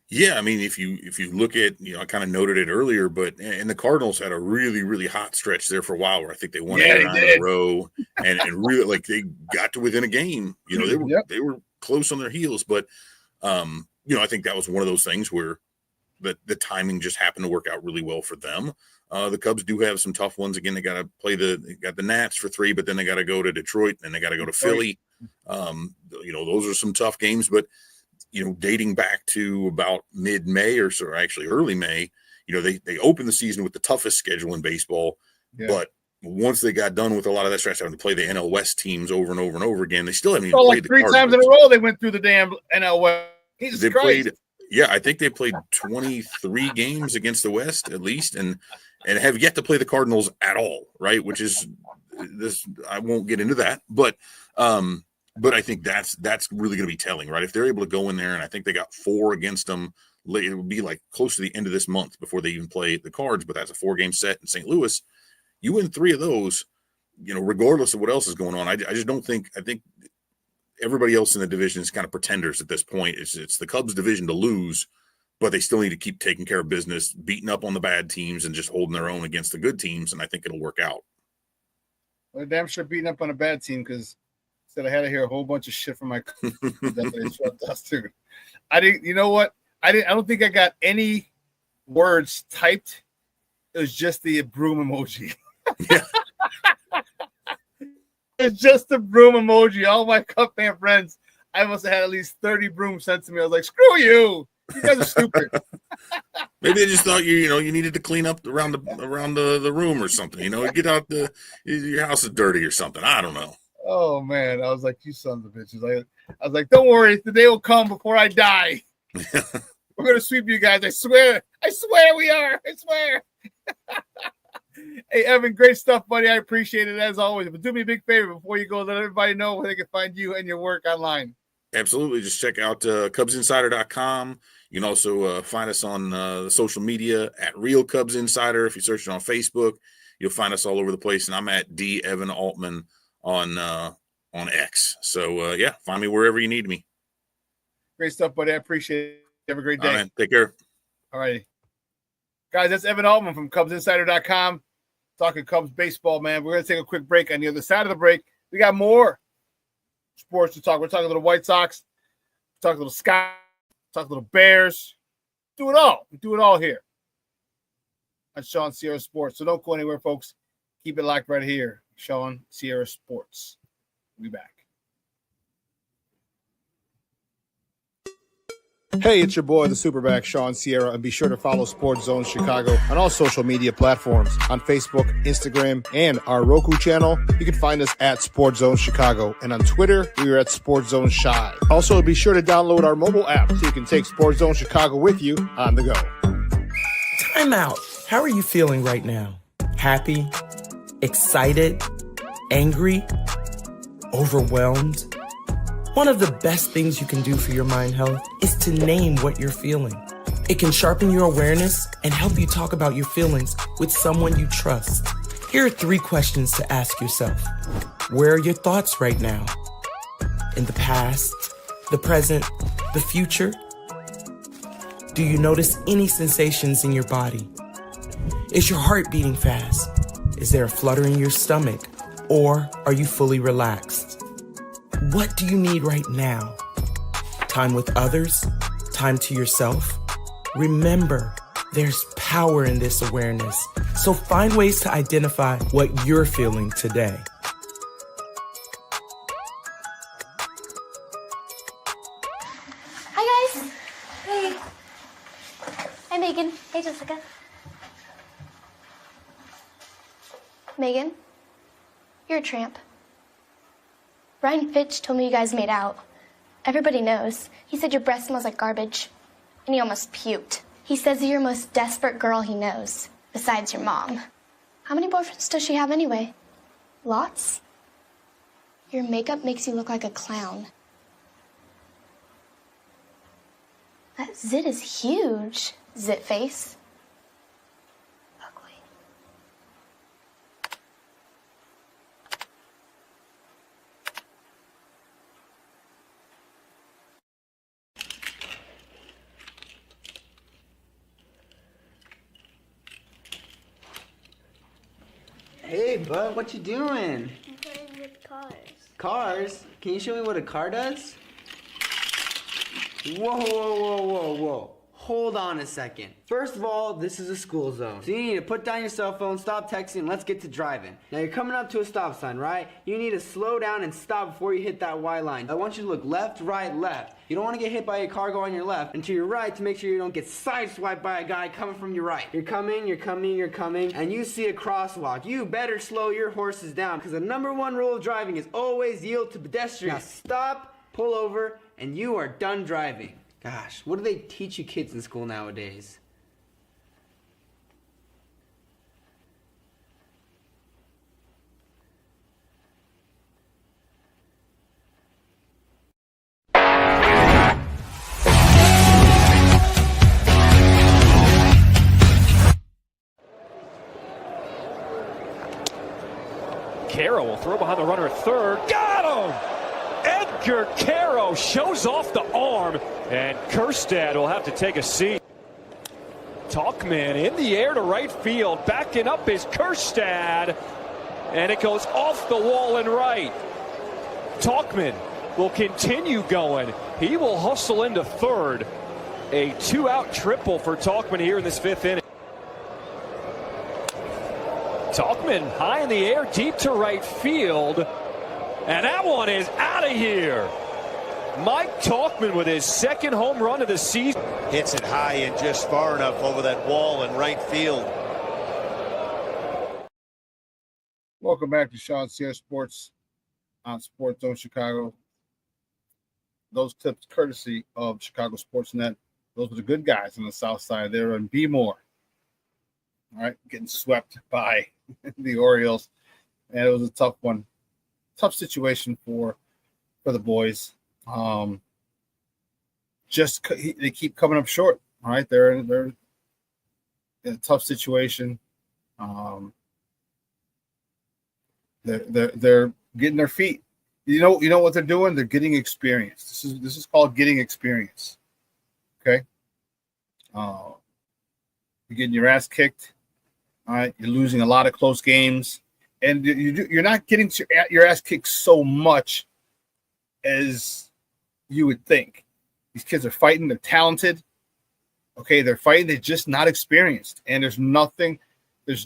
Yeah, I mean, if you look at, you know, I kind of noted it earlier, but and the Cardinals had a really, really hot stretch there for a while where I think they won 8 or 9 in a row, and really like they got to within a game. You know, they were close on their heels, but you know, I think that was one of those things where the timing just happened to work out really well for them. The Cubs do have some tough ones. Again, they got to play they got the Nats for 3, but then they got to go to Detroit and they got to go to Philly. You know, those are some tough games, but you know, dating back to about mid-May or so, actually early May, you know, they opened the season with the toughest schedule in baseball, but once they got done with a lot of that stretch, having to play the NL West teams over and over and over again, they still haven't even played
like 3 times in a row. They went through the damn NL West. Jesus Christ.
I think they played 23 games against the West at least, and have yet to play the Cardinals at all, right? Which is this. I won't get into that, but I think that's really going to be telling, right? If they're able to go in there, and I think they got 4 against them, it would be like close to the end of this month before they even play the Cards. But that's a 4-game set in St. Louis. You win 3 of those, you know, regardless of what else is going on. I just don't think. I think everybody else in the division is kind of pretenders at this point. It's the Cubs division to lose, but they still need to keep taking care of business, beating up on the bad teams and just holding their own against the good teams. And I think it'll work out.
Well, damn sure beating up on a bad team, because I had to hear a whole bunch of shit from my dude. I didn't. You know what? I don't think I got any words typed. It was just the broom emoji.
Yeah.
It's just the broom emoji. All my Cub fan friends, I must have had at least 30 brooms sent to me. I was like, screw you. You guys are stupid.
Maybe they just thought you needed to clean up around the room or something. Get out your house is dirty or something. I don't know.
Oh man, I was like, you sons of bitches. I was like, don't worry, the day will come before I die. We're gonna sweep you guys. I swear we are. I swear. Hey Evan, great stuff, buddy. I appreciate it as always. But do me a big favor before you go, let everybody know where they can find you and your work online.
Absolutely. Just check out CubsInsider.com. You can also find us on the social media at Real Cubs Insider. If you search it on Facebook, you'll find us all over the place. And I'm at D. Evan Altman on X. So, find me wherever you need me.
Great stuff, buddy. I appreciate it. Have a great day.
All right, take care.
All righty. Guys, that's Evan Altman from CubsInsider.com. Talking Cubs baseball, man. We're going to take a quick break. On the other side of the break, we got more sports to talk. We're talking a little White Sox, talk a little Sky, talk a little Bears. Do it all. We do it all here on Shawn Sierra Sports. So don't go anywhere, folks. Keep it locked right here. Shawn Sierra Sports. We'll be back. Hey, it's your boy, the SuperBack, Shawn Sierra, and be sure to follow Sports Zone Chicago on all social media platforms, on Facebook, Instagram, and our Roku channel. You can find us at Sports Zone Chicago, and on Twitter, we are at Sports Zone Shy. Also, be sure to download our mobile app so you can take Sports Zone Chicago with you on the go.
Time out. How are you feeling right now? Happy? Excited? Angry? Overwhelmed? One of the best things you can do for your mind health is to name what you're feeling. It can sharpen your awareness and help you talk about your feelings with someone you trust. Here are 3 questions to ask yourself. Where are your thoughts right now? In the past, the present, the future? Do you notice any sensations in your body? Is your heart beating fast? Is there a flutter in your stomach? Or are you fully relaxed? What do you need right now? Time with others? Time to yourself? Remember, there's power in this awareness. So find ways to identify what you're feeling today.
Hi, guys. Hey. Hi, Megan. Hey, Jessica. Megan, you're a tramp. Brian Fitch told me you guys made out. Everybody knows. He said your breath smells like garbage. And he almost puked. He says you're the most desperate girl he knows, besides your mom. How many boyfriends does she have anyway? Lots? Your makeup makes you look like a clown. That zit is huge, zit face.
Hey, bud, what you doing?
I'm playing with cars.
Cars? Can you show me what a car does? Whoa, whoa, whoa, whoa, whoa. Hold on a second. First of all, this is a school zone. So you need to put down your cell phone, stop texting, and let's get to driving. Now you're coming up to a stop sign, right? You need to slow down and stop before you hit that Y line. I want you to look left, right, left. You don't want to get hit by a car going on your left, and to your right to make sure you don't get sideswiped by a guy coming from your right. You're coming, and you see a crosswalk. You better slow your horses down, because the #1 rule of driving is always yield to pedestrians. Now stop, pull over, and you are done driving. Gosh, what do they teach you kids in school nowadays?
Caro will throw behind the runner at third. Got him! Edgar Caro shows off the arm, and Kjerstad will have to take a seat. Talkman in the air to right field. Backing up is Kjerstad, and it goes off the wall and right. Talkman will continue going. He will hustle into third. A 2-out triple for Talkman here in this 5th inning. Talkman high in the air, deep to right field. And that one is out of here. Mike Talkman with his second home run of the season.
Hits it high and just far enough over that wall in right field.
Welcome back to Shawn Sierra Sports on Sports Zone Chicago. Those tips courtesy of Chicago Sportsnet. Those are the good guys on the south side there in B-More. All right, getting swept by the Orioles. And it was a tough one. Tough situation for the boys. They keep coming up short. All right, they're in a tough situation. They're getting their feet. You know what they're doing? They're getting experience. This is called getting experience. Okay. You're getting your ass kicked. All right, you're losing a lot of close games, and you're not getting your ass kicked so much as you would think. These kids are fighting. They're talented. Okay, they're fighting. They're just not experienced, and there's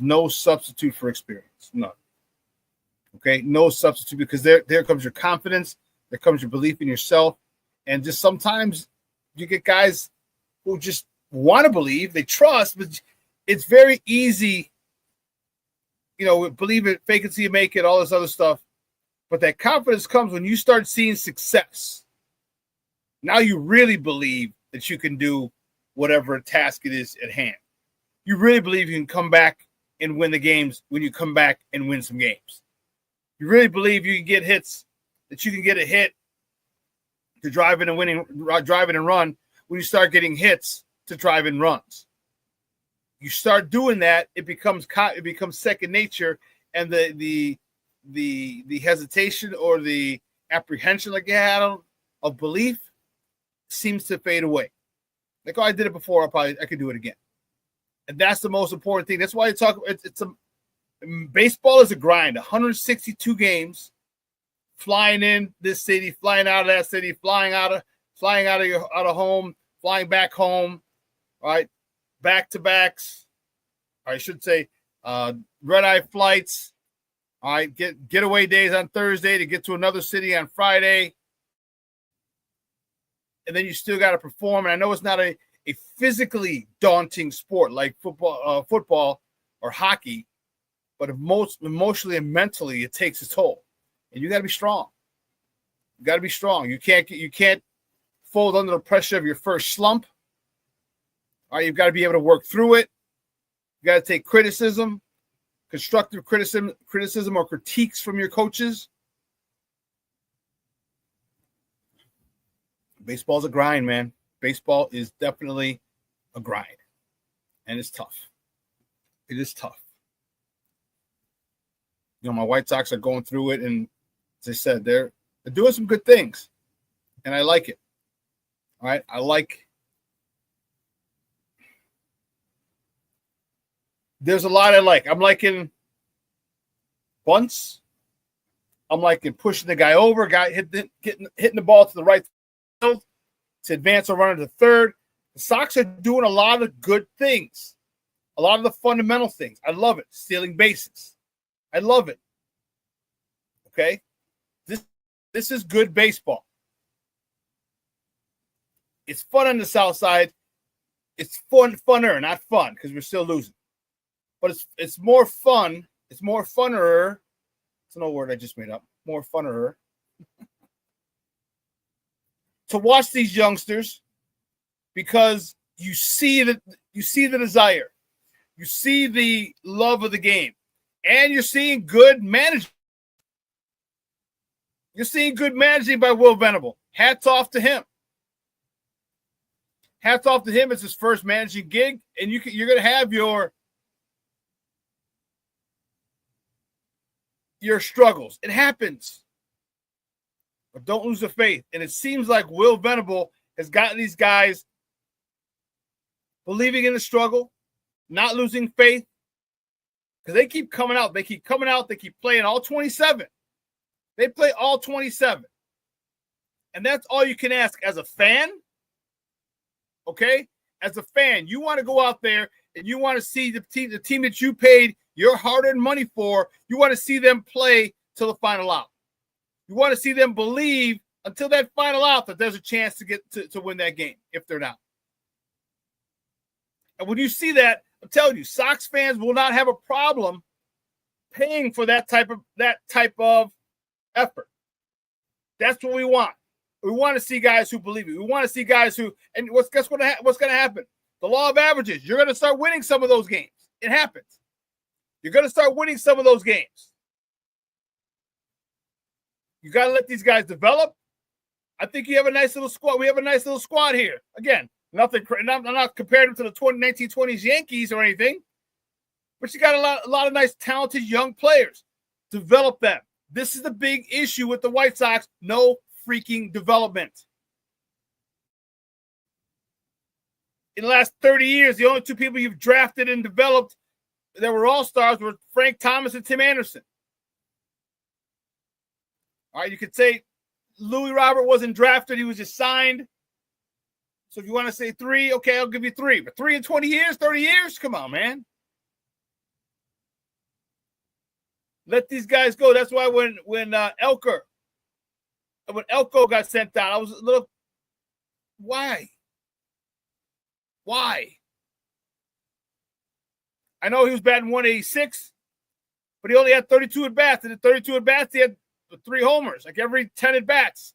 no substitute for experience. None. Okay, no substitute, because there comes your confidence, there comes your belief in yourself, and just sometimes you get guys who just want to believe, they trust, but it's very easy, believe it, fake it till you make it, all this other stuff. But that confidence comes when you start seeing success. Now you really believe that you can do whatever task it is at hand. You really believe you can come back and win the games when you come back and win some games. You really believe you can get hits, that you can get a hit to drive in and run when you start getting hits to drive in runs. You start doing that, it becomes second nature, and the hesitation or the apprehension like you had of belief seems to fade away. Like, I did it before, I could do it again. And that's the most important thing. That's why baseball is a grind. 162 games, flying in this city, flying out of that city, flying out of home, flying back home. All right, back-to-backs. Or I should say, red-eye flights. All right, getaway days on Thursday to get to another city on Friday, and then you still got to perform. And I know it's not a physically daunting sport like football or hockey. But emotionally and mentally, it takes its toll, and you got to be strong. You got to be strong. You can't fold under the pressure of your first slump. All right, you've got to be able to work through it. You got to take criticism, constructive criticism or critiques from your coaches. Baseball's a grind, man. Baseball is definitely a grind, and it's tough. It is tough. My White Sox are going through it, and as I said, they're doing some good things, and I like it. All right, there's a lot I like. I'm liking bunts. I'm liking pushing the guy over, hitting the ball to the right field to advance a runner to third. The Sox are doing a lot of good things, a lot of the fundamental things. I love it. Stealing bases. I love it. Okay? This is good baseball. It's fun on the south side. It's funner, not fun, because we're still losing. But it's more fun. It's more funner. It's an old word I just made up. More funner. To watch these youngsters, because you see the desire. You see the love of the game. And you're seeing good management. You're seeing good managing by Will Venable. Hats off to him. Hats off to him. It's his first managing gig, and you're going to have your struggles. It happens. But don't lose the faith. And it seems like Will Venable has gotten these guys believing in the struggle, not losing faith. Because they keep coming out. They keep playing all 27. They play all 27. And that's all you can ask as a fan. Okay? As a fan, you want to go out there and you want to see the team that you paid your hard-earned money for, you want to see them play till the final out. You want to see them believe until that final out that there's a chance to get to win that game if they're not. And when you see that, I'm telling you, Sox fans will not have a problem paying for that type of effort. That's what we want. We want to see guys who believe it. We want to see guys who, and what's going to happen? The law of averages. You're going to start winning some of those games. It happens. You're going to start winning some of those games. You got to let these guys develop. I think you have a nice little squad. We have a nice little squad here. Again, nothing. I'm not comparing them to the 1920s Yankees or anything, but you got a lot of nice, talented young players. Develop them. This is the big issue with the White Sox. No freaking development. In the last 30 years, the only two people you've drafted and developed that were all-stars were Frank Thomas and Tim Anderson. All right, you could say Louis Robert wasn't drafted. He was just signed. So if you want to say 3, okay, I'll give you 3. But 3 in 20 years, 30 years? Come on, man. Let these guys go. That's why when Elko got sent out, I was a little, why? Why? I know he was batting 186, but he only had 32 at-bats. And in 32 at-bats, he had 3 homers, like every 10 at-bats.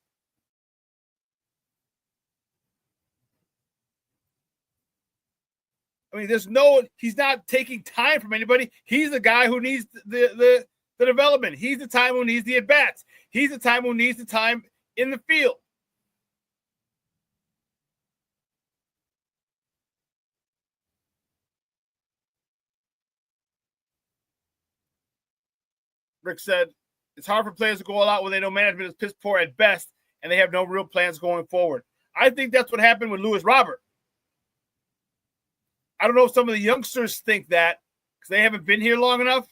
I mean, he's not taking time from anybody. He's the guy who needs the development. He's the time who needs the at-bats. He's the time who needs the time in the field. Rick said, it's hard for players to go all out when they know management is piss poor at best and they have no real plans going forward. I think that's what happened with Louis Robert. I don't know if some of the youngsters think that because they haven't been here long enough.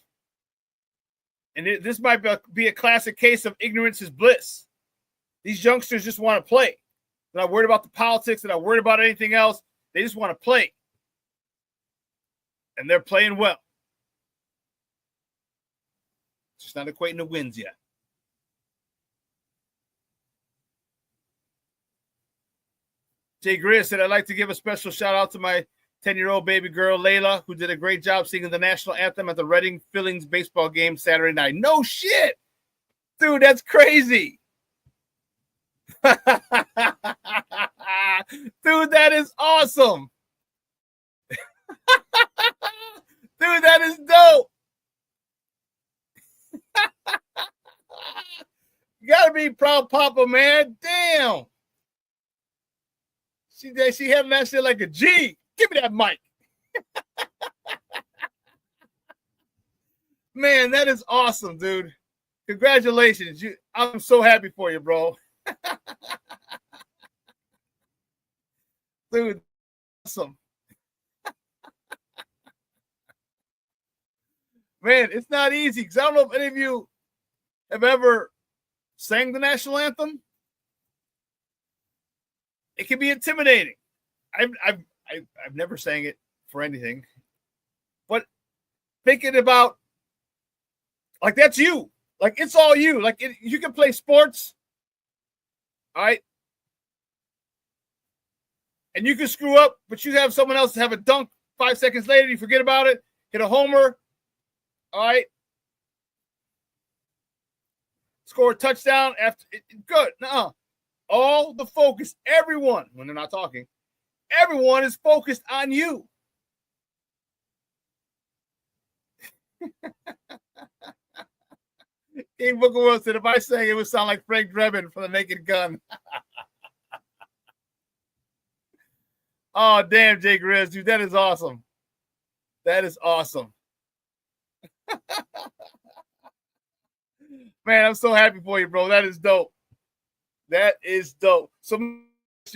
And this might be a classic case of ignorance is bliss. These youngsters just want to play. They're not worried about the politics. They're not worried about anything else. They just want to play. And they're playing well. Just not equating to wins yet. Jay Greer said, I'd like to give a special shout out to my 10-year-old baby girl, Layla, who did a great job singing the national anthem at the Reading Phillies baseball game Saturday night. No shit. Dude, that's crazy. Dude, that is awesome. Dude, that is dope. You gotta be proud, Papa, man. Damn. She had that shit like a G. Give me that mic. Man, that is awesome, dude. Congratulations. I'm so happy for you, bro. Dude, awesome. Man, it's not easy because I don't know if any of you have ever sang the national anthem. It can be intimidating. I've never sang it for anything, but thinking about like that's you, like it's all you. Like you can play sports, all right, and you can screw up, but you have someone else have a dunk 5 seconds later. You forget about it, hit a homer, all right, score a touchdown after good. No, all the focus, everyone when they're not talking. Everyone is focused on you. King Booker Will said, if I sang it would sound like Frank Drebin from The Naked Gun. Oh, damn, Jay Grizz, dude, that is awesome. That is awesome. Man, I'm so happy for you, bro. That is dope. That is dope. So,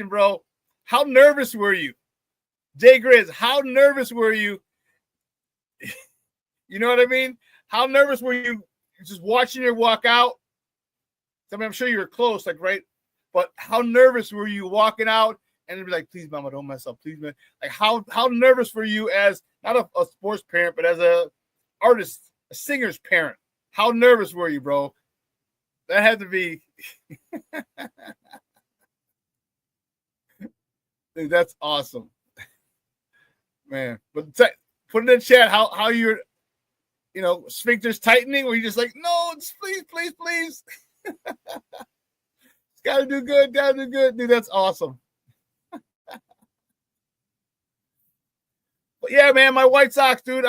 bro, how nervous were you? Jay Grizz, how nervous were you? You know what I mean? How nervous were you just watching her walk out? I mean, I'm sure you were close, like, right? But how nervous were you walking out and be like, please, mama, don't mess up, please, man. Like, how nervous were you as not a sports parent, but as a artist, a singer's parent? How nervous were you, bro? That had to be Dude, that's awesome. Man. But put in the chat how you're, sphincter's tightening, where you're just like, no, please. Gotta do good. Dude, that's awesome. But yeah, man, my White Sox, dude.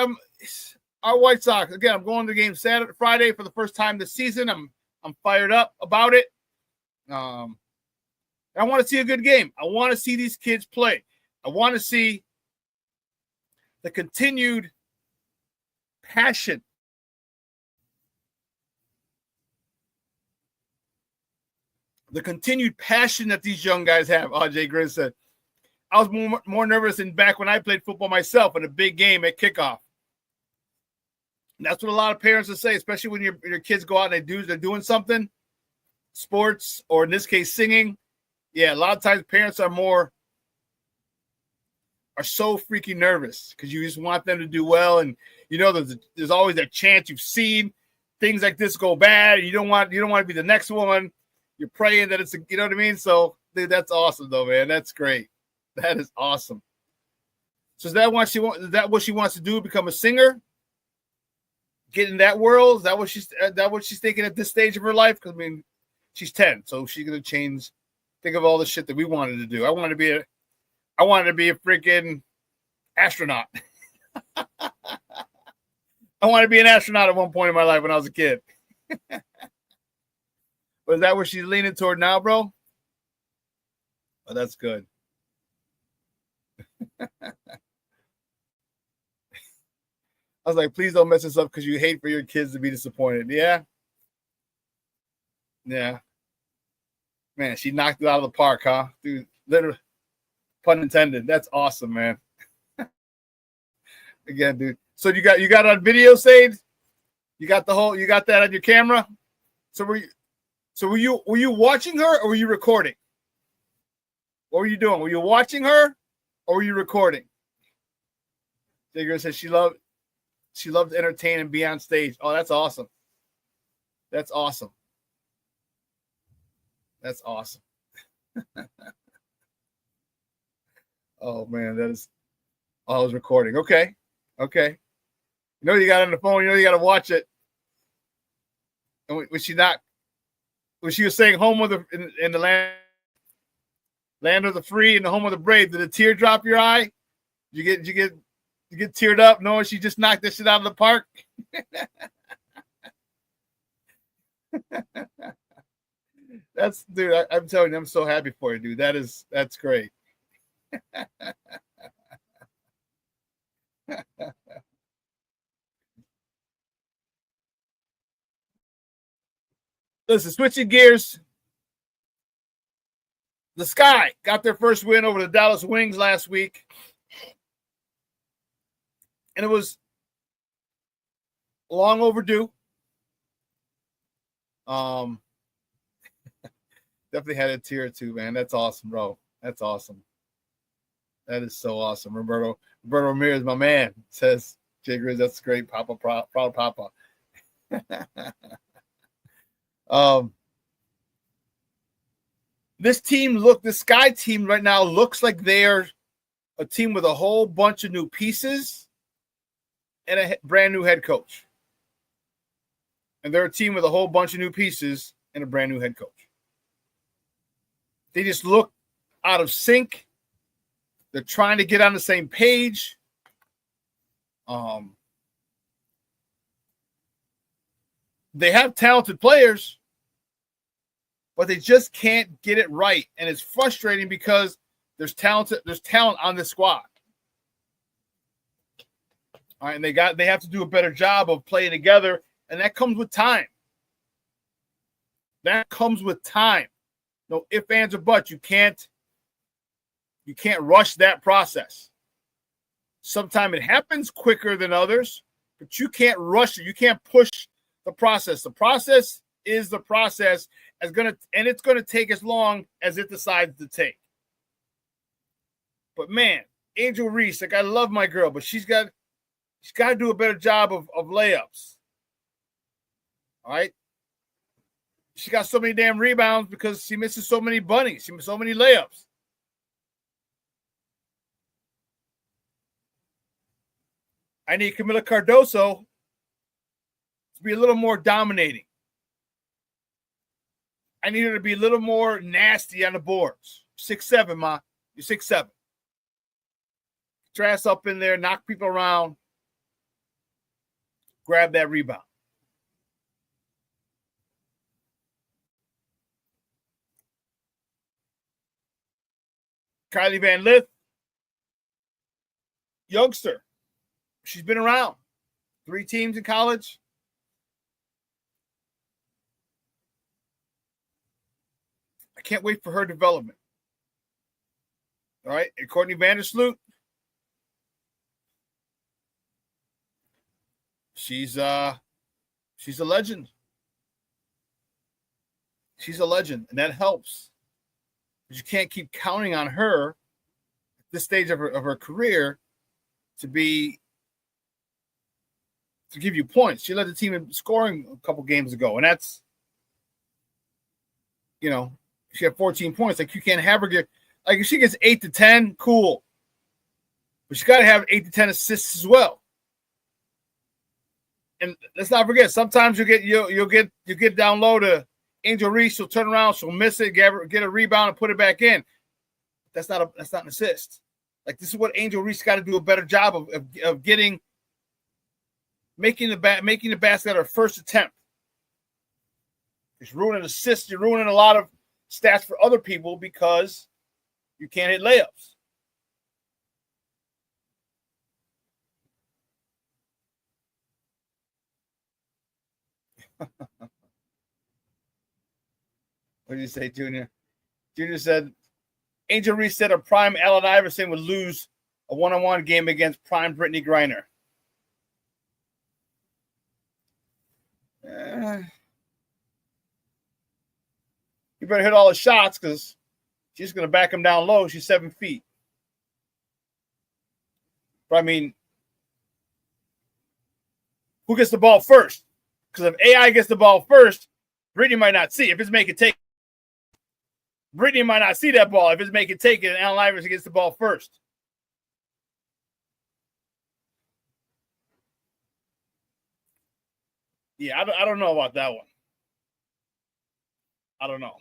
Our White Sox. Again, I'm going to the game Friday for the first time this season. I'm fired up about it. I want to see a good game. I want to see these kids play. I want to see the continued passion. The continued passion that these young guys have. Jay Grizz said, I was more nervous than back when I played football myself in a big game at kickoff. And that's what a lot of parents will say, especially when your kids go out and they're doing something, sports, or in this case, singing. Yeah, a lot of times parents are so freaking nervous because you just want them to do well. And, there's always that chance you've seen things like this go bad. You don't want to be the next one. You're praying that you know what I mean? So, dude, that's awesome, though, man. That's great. That is awesome. So is that what she wants to do? Become a singer? Get in that world? Is that what she's thinking at this stage of her life? Because she's 10, so she's gonna change. Think of all the shit that we wanted to do. I wanted to be a freaking astronaut. I wanted to be an astronaut at one point in my life when I was a kid. But is that where she's leaning toward now, bro? Oh, that's good. I was like, please don't mess this up because you hate for your kids to be disappointed. Yeah. Man, she knocked it out of the park, huh? Dude, literally, pun intended. That's awesome, man. Again, dude. So you got it on video, Sage? You got that on your camera? So were you watching her or were you recording? What were you doing? Were you watching her or were you recording? Digger says she loved to entertain and be on stage. Oh, that's awesome. That's awesome. That's awesome. Oh man, I was recording. Okay. You got on the phone, you got to watch it. And when she was saying home of in the land of the free and the home of the brave, did a tear drop your eye? You get teared up knowing she just knocked this shit out of the park? Dude, I'm telling you, I'm so happy for you, dude. That's great. Listen, switching gears. The Sky got their first win over the Dallas Wings last week. And it was long overdue. Definitely had a tear or two, man. That's awesome, bro. That's awesome. That is so awesome. Roberto Ramirez, my man, says, Jay Grizz, that's great. Papa, proud Papa. This Sky team right now looks like they're a team with a whole bunch of new pieces and a brand new head coach. And they're a team with a whole bunch of new pieces and a brand new head coach. They just look out of sync. They're trying to get on the same page. They have talented players, but they just can't get it right. And it's frustrating because there's talent on this squad. All right, and they have to do a better job of playing together, and that comes with time. No ifs, ands, or buts. You can't rush that process. Sometimes it happens quicker than others, but you can't rush it. You can't push the process. The process is the process, and it's gonna take as long as it decides to take. But man, Angel Reese, like, I love my girl, but she's got to do a better job of layups. All right. She got so many damn rebounds because she misses so many bunnies. She misses so many layups. I need Camila Cardoso to be a little more dominating. I need her to be a little more nasty on the boards. 6'7", Ma. You're 6'7". Get your ass up in there, knock people around, grab that rebound. Kylie Van Lith, youngster. She's been around. 3 teams in college. I can't wait for her development. All right. And Courtney Vandersloot. She's a legend. She's a legend, and that helps. But you can't keep counting on her at this stage of her career to give you points. She led the team in scoring a couple games ago, and that's, she had 14 points. Like, you can't have her get, like, if she gets 8 to 10, cool. But she got to have 8 to 10 assists as well. And let's not forget, sometimes you'll get down low to Angel Reese. She'll turn around, she'll miss it, get a rebound, and put it back in. That's not an assist. Like, this is what Angel Reese got to do a better job of getting, making the basket at her first attempt. It's ruining assists. You're ruining a lot of stats for other people because you can't hit layups. What did you say, Junior? Junior said, Angel Reese said a prime Allen Iverson would lose a one-on-one game against prime Brittany Griner. You better hit all the shots because she's going to back him down low. She's 7 feet. But, I mean, who gets the ball first? Because if AI gets the ball first, Brittany might not see. If it's make it take, Brittany might not see that ball if it's make it take it, and Allen Iverson gets the ball first. Yeah, I don't know about that one. I don't know.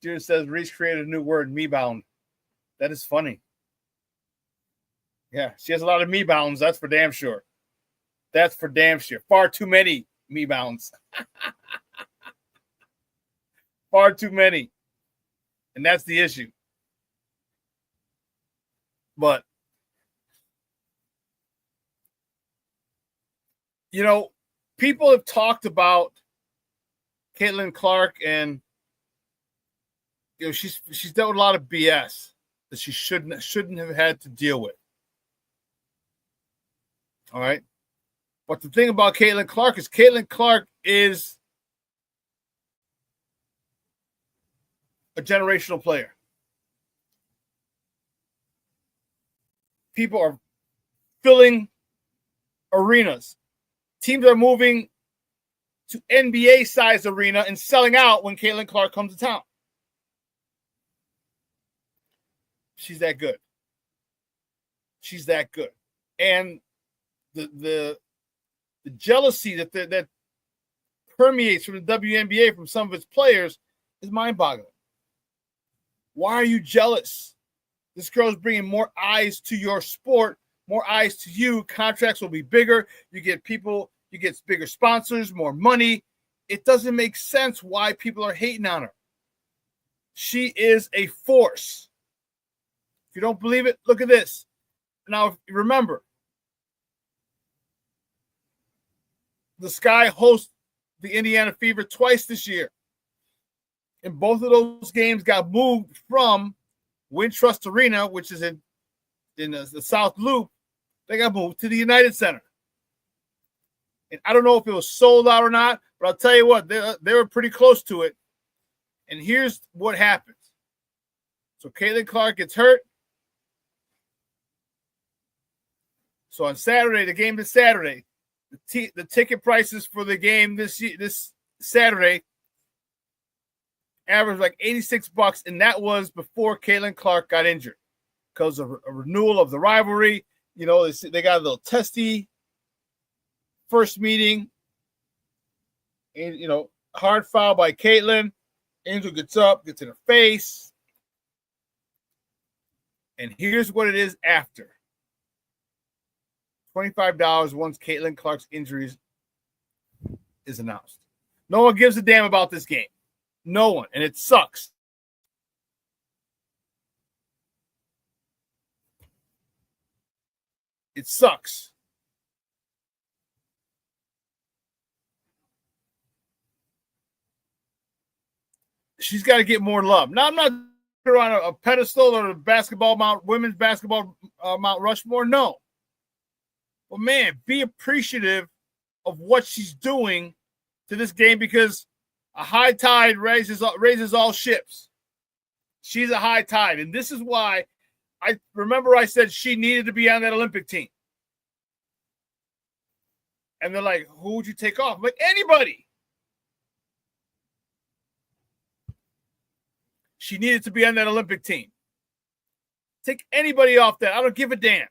Junior says Reese created a new word, me-bound. That is funny. Yeah, she has a lot of me-bounds. That's for damn sure. That's for damn sure. Far too many me-bounds. Far too many. And that's the issue. But, people have talked about Caitlin Clark, and she's dealt with a lot of BS that she shouldn't have had to deal with. All right. But the thing about Caitlin Clark is a generational player. People are filling arenas. Teams are moving to NBA-sized arena and selling out when Caitlin Clark comes to town. She's that good. She's that good. And the jealousy that permeates from the WNBA from some of its players is mind-boggling. Why are you jealous? This girl's bringing more eyes to your sport, more eyes to you. Contracts will be bigger. You get bigger sponsors, more money. It doesn't make sense why people are hating on her. She is a force. If you don't believe it, look at this. Now, remember, the Sky hosts the Indiana Fever twice this year. And both of those games got moved from Wintrust Arena, which is in the South Loop. They got moved to the United Center. And I don't know if it was sold out or not, but I'll tell you what, they were pretty close to it. And here's what happens. So Caitlin Clark gets hurt. So on Saturday, the game this Saturday, the ticket prices for the game this Saturday averaged like $86, and that was before Caitlin Clark got injured because of a renewal of the rivalry. You know, they got a little testy first meeting, and you know, hard foul by Caitlin. Angel gets up, gets in her face, and here's what it is after. $25 once Caitlin Clark's injuries is announced. No one gives a damn about this game. No one. And it sucks. It sucks. She's got to get more love. Now, I'm not on a pedestal or a women's basketball Mount Rushmore. No. But man, be appreciative of what she's doing to this game, because a high tide raises all ships. She's a high tide. And this is why I said she needed to be on that Olympic team. And they're like, who would you take off? I'm like, anybody. She needed to be on that Olympic team. Take anybody off that. I don't give a damn.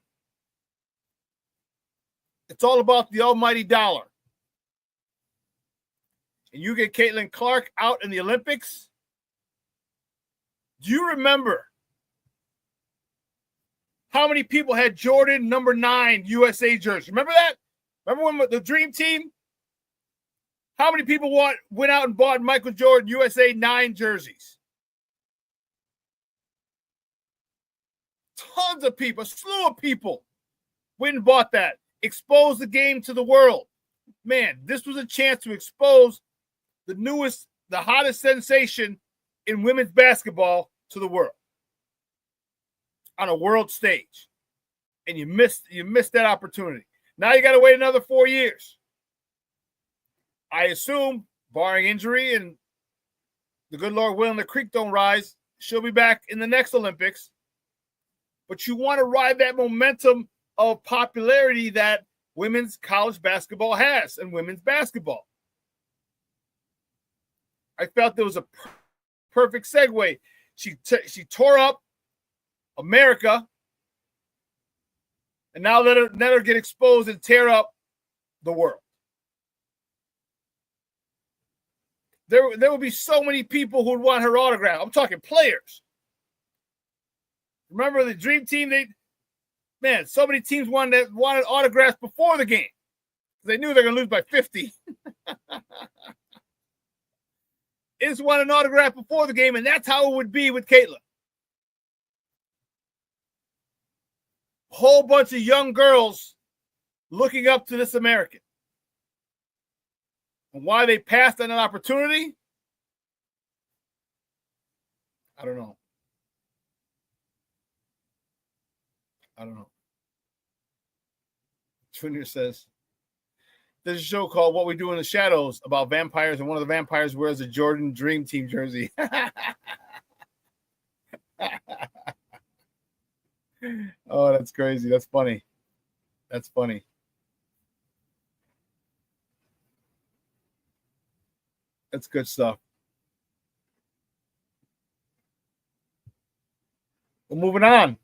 It's all about the almighty dollar. And you get Caitlin Clark out in the Olympics. Do you remember how many people had Jordan number 9 USA jersey? Remember that? Remember when the Dream Team? How many people went out and bought Michael Jordan USA 9 jerseys? Tons of people, a slew of people went and bought that. Expose the game to the world. Man, this was a chance to expose the newest, the hottest sensation in women's basketball to the world on a world stage. And you missed that opportunity. Now you got to wait another 4 years. I assume, barring injury and the good Lord willing the creek don't rise, she'll be back in the next Olympics. But you want to ride that momentum of popularity that women's college basketball has and women's basketball. I felt there was a perfect segue. She tore up America, and now let her get exposed and tear up the world. There will be so many people who would want her autograph. I'm talking players. Remember the Dream Team? So many teams wanted autographs before the game. They knew they're going to lose by 50. They just wanted an autograph before the game, and that's how it would be with Caitlin. A whole bunch of young girls looking up to this American. And why they passed on an opportunity, I don't know. Junior says, there's a show called What We Do in the Shadows about vampires, and one of the vampires wears a Jordan Dream Team jersey. Oh, that's crazy. That's funny. That's funny. That's good stuff. Well, moving on.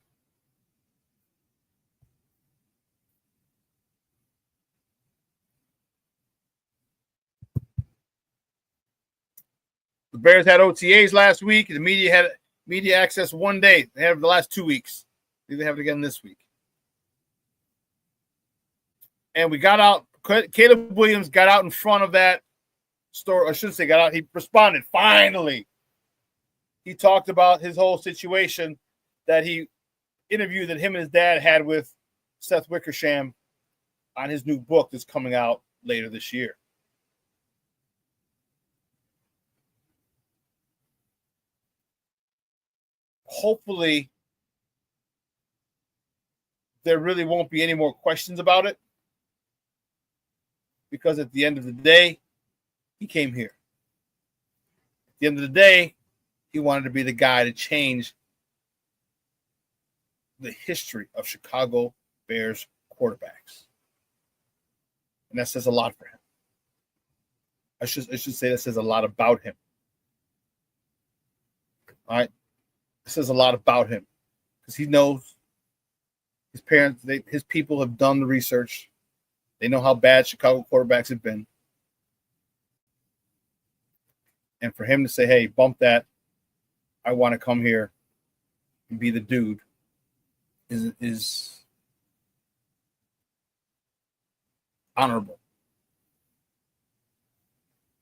The Bears had OTAs last week. The media had media access one day. They have the last 2 weeks. Maybe they have it again this week. And we got out. Caleb Williams got out in front of that story. I shouldn't say got out. He responded. Finally. He talked about his whole situation that he interview that him and his dad had with Seth Wickersham on his new book that's coming out later this year. Hopefully, there really won't be any more questions about it, because at the end of the day, he came here. At the end of the day, he wanted to be the guy to change the history of Chicago Bears quarterbacks. And that says a lot for him. I should say that says a lot about him. All right? It says a lot about him because he knows his parents, his people have done the research. They know how bad Chicago quarterbacks have been. And for him to say, hey, bump that, I want to come here and be the dude is honorable.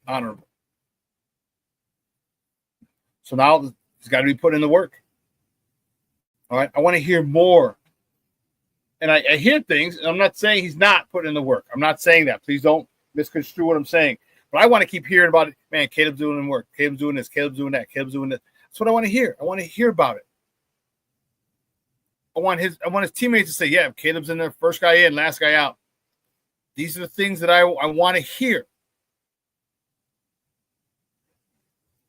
Honorable. So now he's got to be put in the work. All right. I want to hear more. And I hear things, and I'm not saying he's not putting in the work. I'm not saying that. Please don't misconstrue what I'm saying. But I want to keep hearing about it. Man, Caleb's doing the work. Caleb's doing this. Caleb's doing that. Caleb's doing this. That's what I want to hear. I want to hear about it. I want his teammates to say, yeah, Caleb's in there, first guy in, last guy out. These are the things that I want to hear.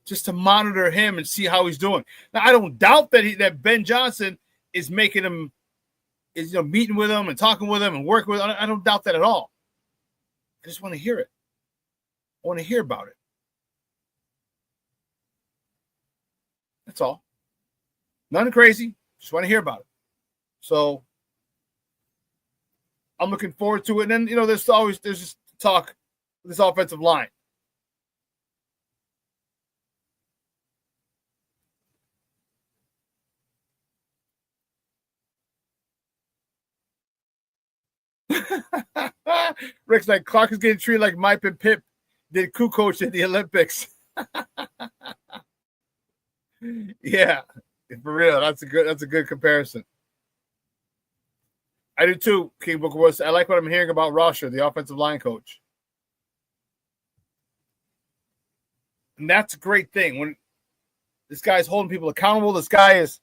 Just to monitor him and see how he's doing. Now, I don't doubt that Ben Johnson is making him, meeting with him and talking with him and working with him. I don't doubt that at all. I just want to hear it. I want to hear about it. That's all. Nothing crazy. Just want to hear about it. So I'm looking forward to it. And then, there's just talk with this offensive line. Rick's like, Clark is getting treated like Mike and Pip did Kukoc at the Olympics. Yeah, for real. That's a good comparison. I do too, King Booker Woods. I like what I'm hearing about Rosher, the offensive line coach. And that's a great thing. When this guy's holding people accountable, this guy is,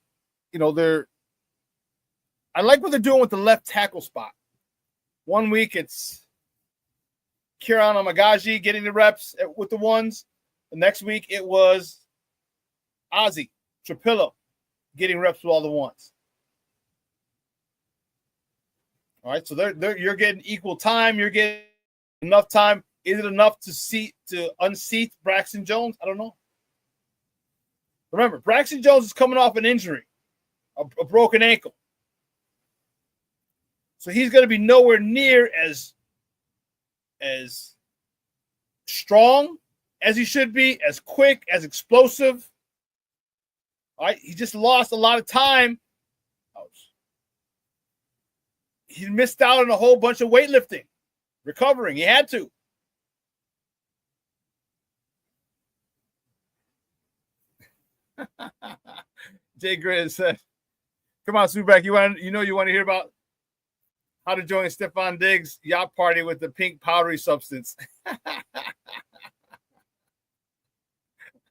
I like what they're doing with the left tackle spot. 1 week it's Kieran Amagaji getting the reps with the ones. The next week it was Ozzie Trapillo getting reps with all the ones. All right, so you're getting equal time. You're getting enough time. Is it enough to unseat Braxton Jones? I don't know. Remember, Braxton Jones is coming off an injury, a broken ankle. So he's going to be nowhere near as strong as he should be, as quick, as explosive. All right, he just lost a lot of time. He missed out on a whole bunch of weightlifting, recovering. He had to. Jay Gray said, "Come on, SuperBack, you want to hear about how to join Stephon Diggs' yacht party with the pink powdery substance."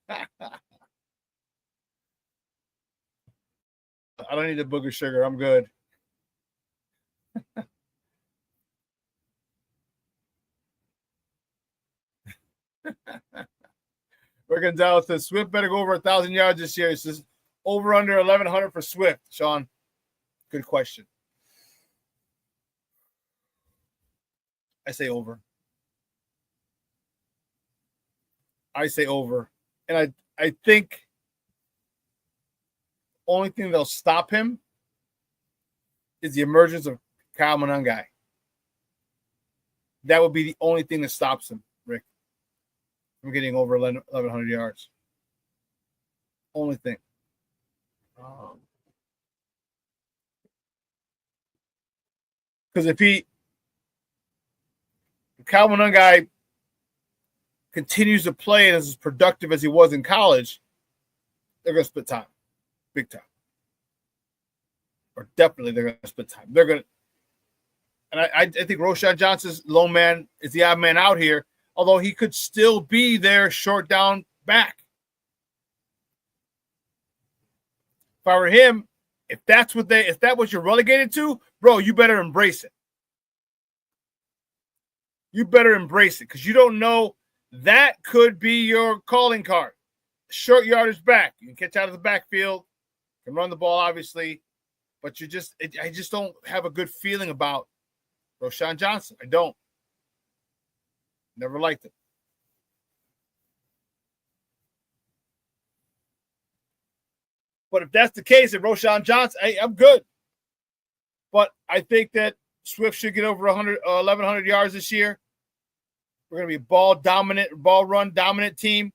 I don't need the booger sugar. I'm good. Rick Gonzalez says Swift better go over 1,000 yards this year. He says over under 1,100 for Swift. Shawn, good question. I say over. And I think only thing that'll stop him is the emergence of Kyle Monangai. That would be the only thing that stops him, Rick, from getting over 1,100 yards. Only thing. Because if Kyle Monangai continues to play as productive as he was in college, they're going to split time. Big time. Or definitely they're going to split time. They're going to, and I think Roschon Johnson's lone man is the odd man out here, although he could still be their short down back. If I were him, if that's what you're relegated to, bro, you better embrace it. You better embrace it because you don't know that could be your calling card. Short yardage back. You can catch out of the backfield, can run the ball, obviously, but I just don't have a good feeling about Roschon Johnson, I don't. Never liked it. But if that's the case, if Roschon Johnson, hey, I'm good. But I think that Swift should get over 1,100 yards this year. We're going to be ball run dominant team.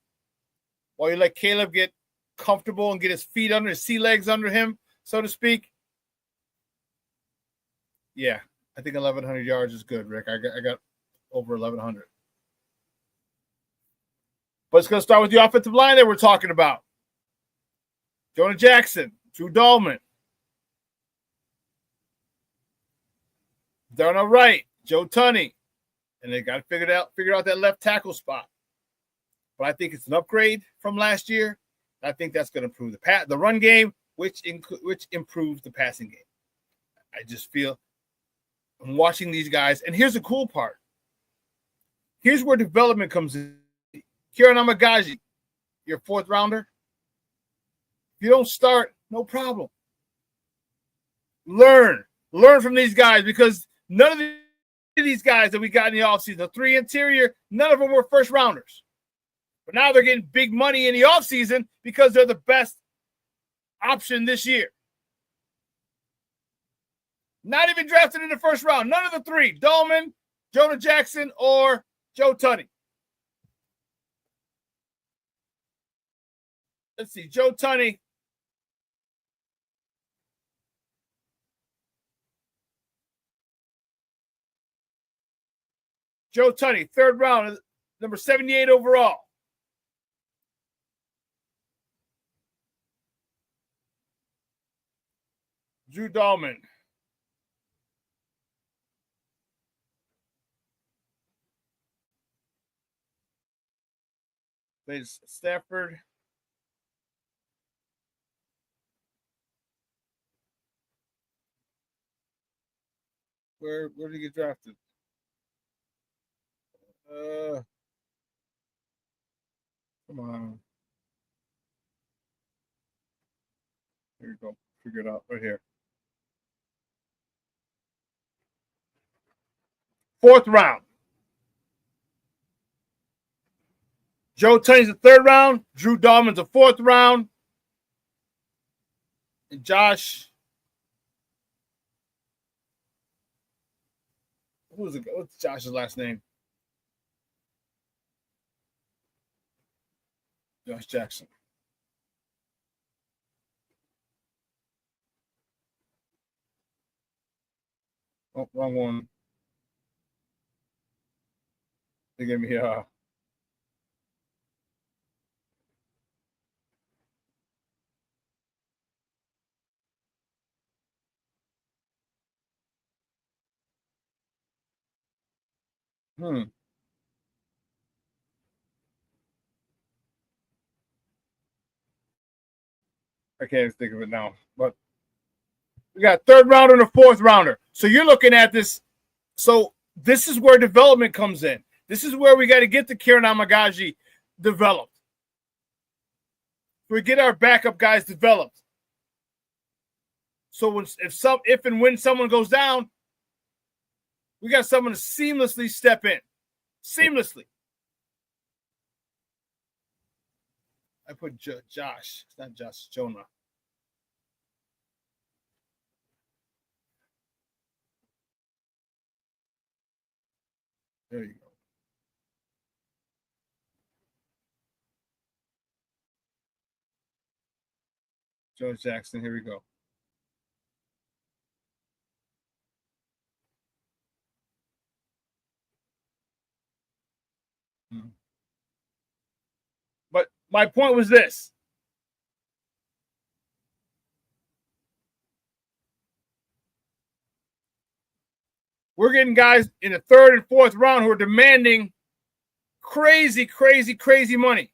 While you let Caleb get comfortable and get his feet under, his sea legs under him, so to speak. Yeah, I think 1,100 yards is good, Rick. I got over 1,100. But it's going to start with the offensive line that we're talking about. JonahJackson, Drew Dahlman, Darnell Wright, Joe Tunney, and they got to figure out that left tackle spot. But I think it's an upgrade from last year. I think that's going to improve the run game, which improves the passing game. I just feel I'm watching these guys, and here's the cool part. Here's where development comes in. Kieran Amagaji, your 4th rounder. If you don't start, no problem. Learn from these guys, because none of these guys that we got in the offseason, the 3 interior, none of them were first rounders. But now they're getting big money in the offseason because they're the best option this year. Not even drafted in the first round. None of the 3, Dahlman, JonahJackson, or Joe Tunney. Let's see, Joe Tunney. Joe Tunney, 3rd round, number 78 overall. Drew Dahlman. Plays Stafford. Where did he get drafted? Come on. Here we go. Figure it out right here. 4th round. Joe Tunney's the 3rd round. Drew Dahlman's the 4th round. And Josh. What's Josh's last name? Josh Jackson. Oh, wrong one. They gave me I can't even think of it now. But we got 3rd rounder and a 4th rounder. So you're looking at this. So this is where development comes in. This is where we got to get the Kieran Amagaji developed. We get our backup guys developed. So if and when someone goes down, we got someone to seamlessly step in. Seamlessly. I put Josh. It's not Josh. Jonah. There you go. JonahJackson. Here we go. But my point was this. We're getting guys in the 3rd and 4th round who are demanding crazy money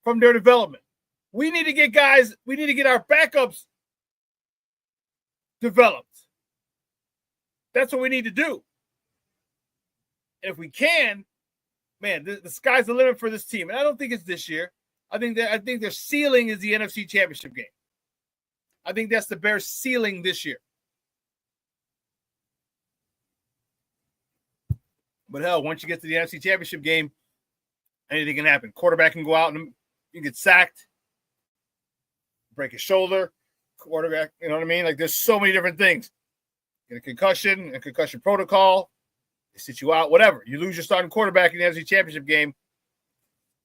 from their development. We need to get guys, we need to get our backups developed. That's what we need to do. And if we can, man, the sky's the limit for this team. And I don't think it's this year. I think their ceiling is the NFC Championship game. I think that's the Bears' ceiling this year. But hell, once you get to the NFC Championship game, anything can happen. Quarterback can go out and you can get sacked, break a shoulder, quarterback, you know what I mean? Like, there's so many different things. Get a concussion protocol, they sit you out, whatever. You lose your starting quarterback in the NFC Championship game,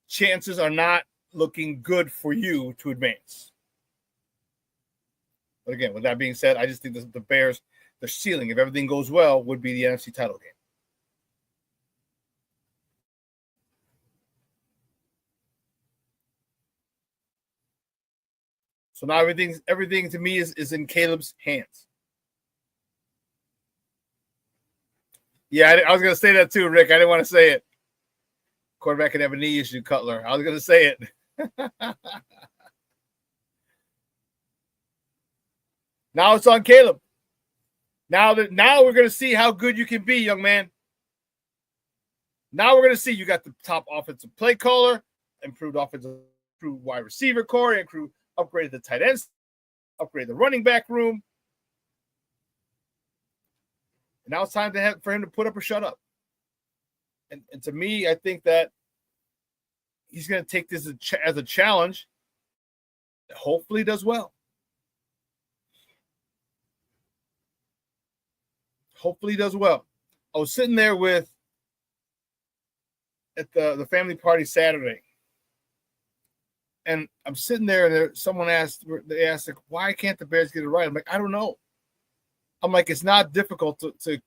chances are not looking good for you to advance. But again, with that being said, I just think the Bears, their ceiling, if everything goes well, would be the NFC title game. So now everything to me is in Caleb's hands. Yeah, I was going to say that too, Rick. I didn't want to say it. Quarterback can have a knee issue, Cutler. I was going to say it. Now it's on Caleb. Now we're going to see how good you can be, young man. Now we're going to see you got the top offensive play caller, improved wide receiver core, upgraded the tight ends, upgraded the running back room. And now it's time for him to put up or shut up. And to me, I think that he's going to take this as a challenge. Hopefully does well. Hopefully does well. I was sitting there at the family party Saturday. And I'm sitting there and they asked, like, why can't the Bears get it right? I'm like, I don't know. I'm like, it's not difficult to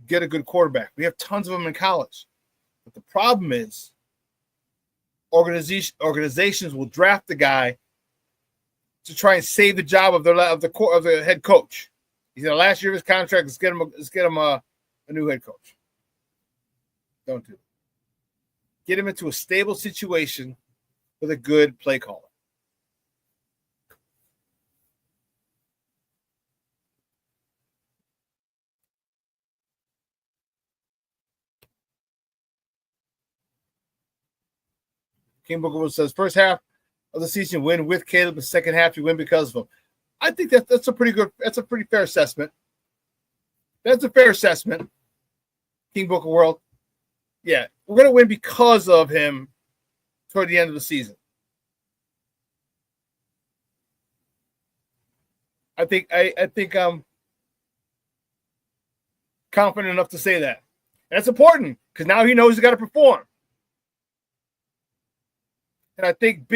get a good quarterback. We have tons of them in college. But the problem is organizations will draft the guy to try and save the job of the head coach. He's in the last year of his contract. Let's get him a new head coach. Don't do it. Get him into a stable situation with a good play caller. King Booker says, first half of the season win with Caleb, the second half you win because of him. I think that's a pretty fair assessment. That's a fair assessment. King Booker World. Yeah, we're going to win because of him toward the end of the season. I think I'm confident enough to say that. And that's important because now he knows he's got to perform. And I think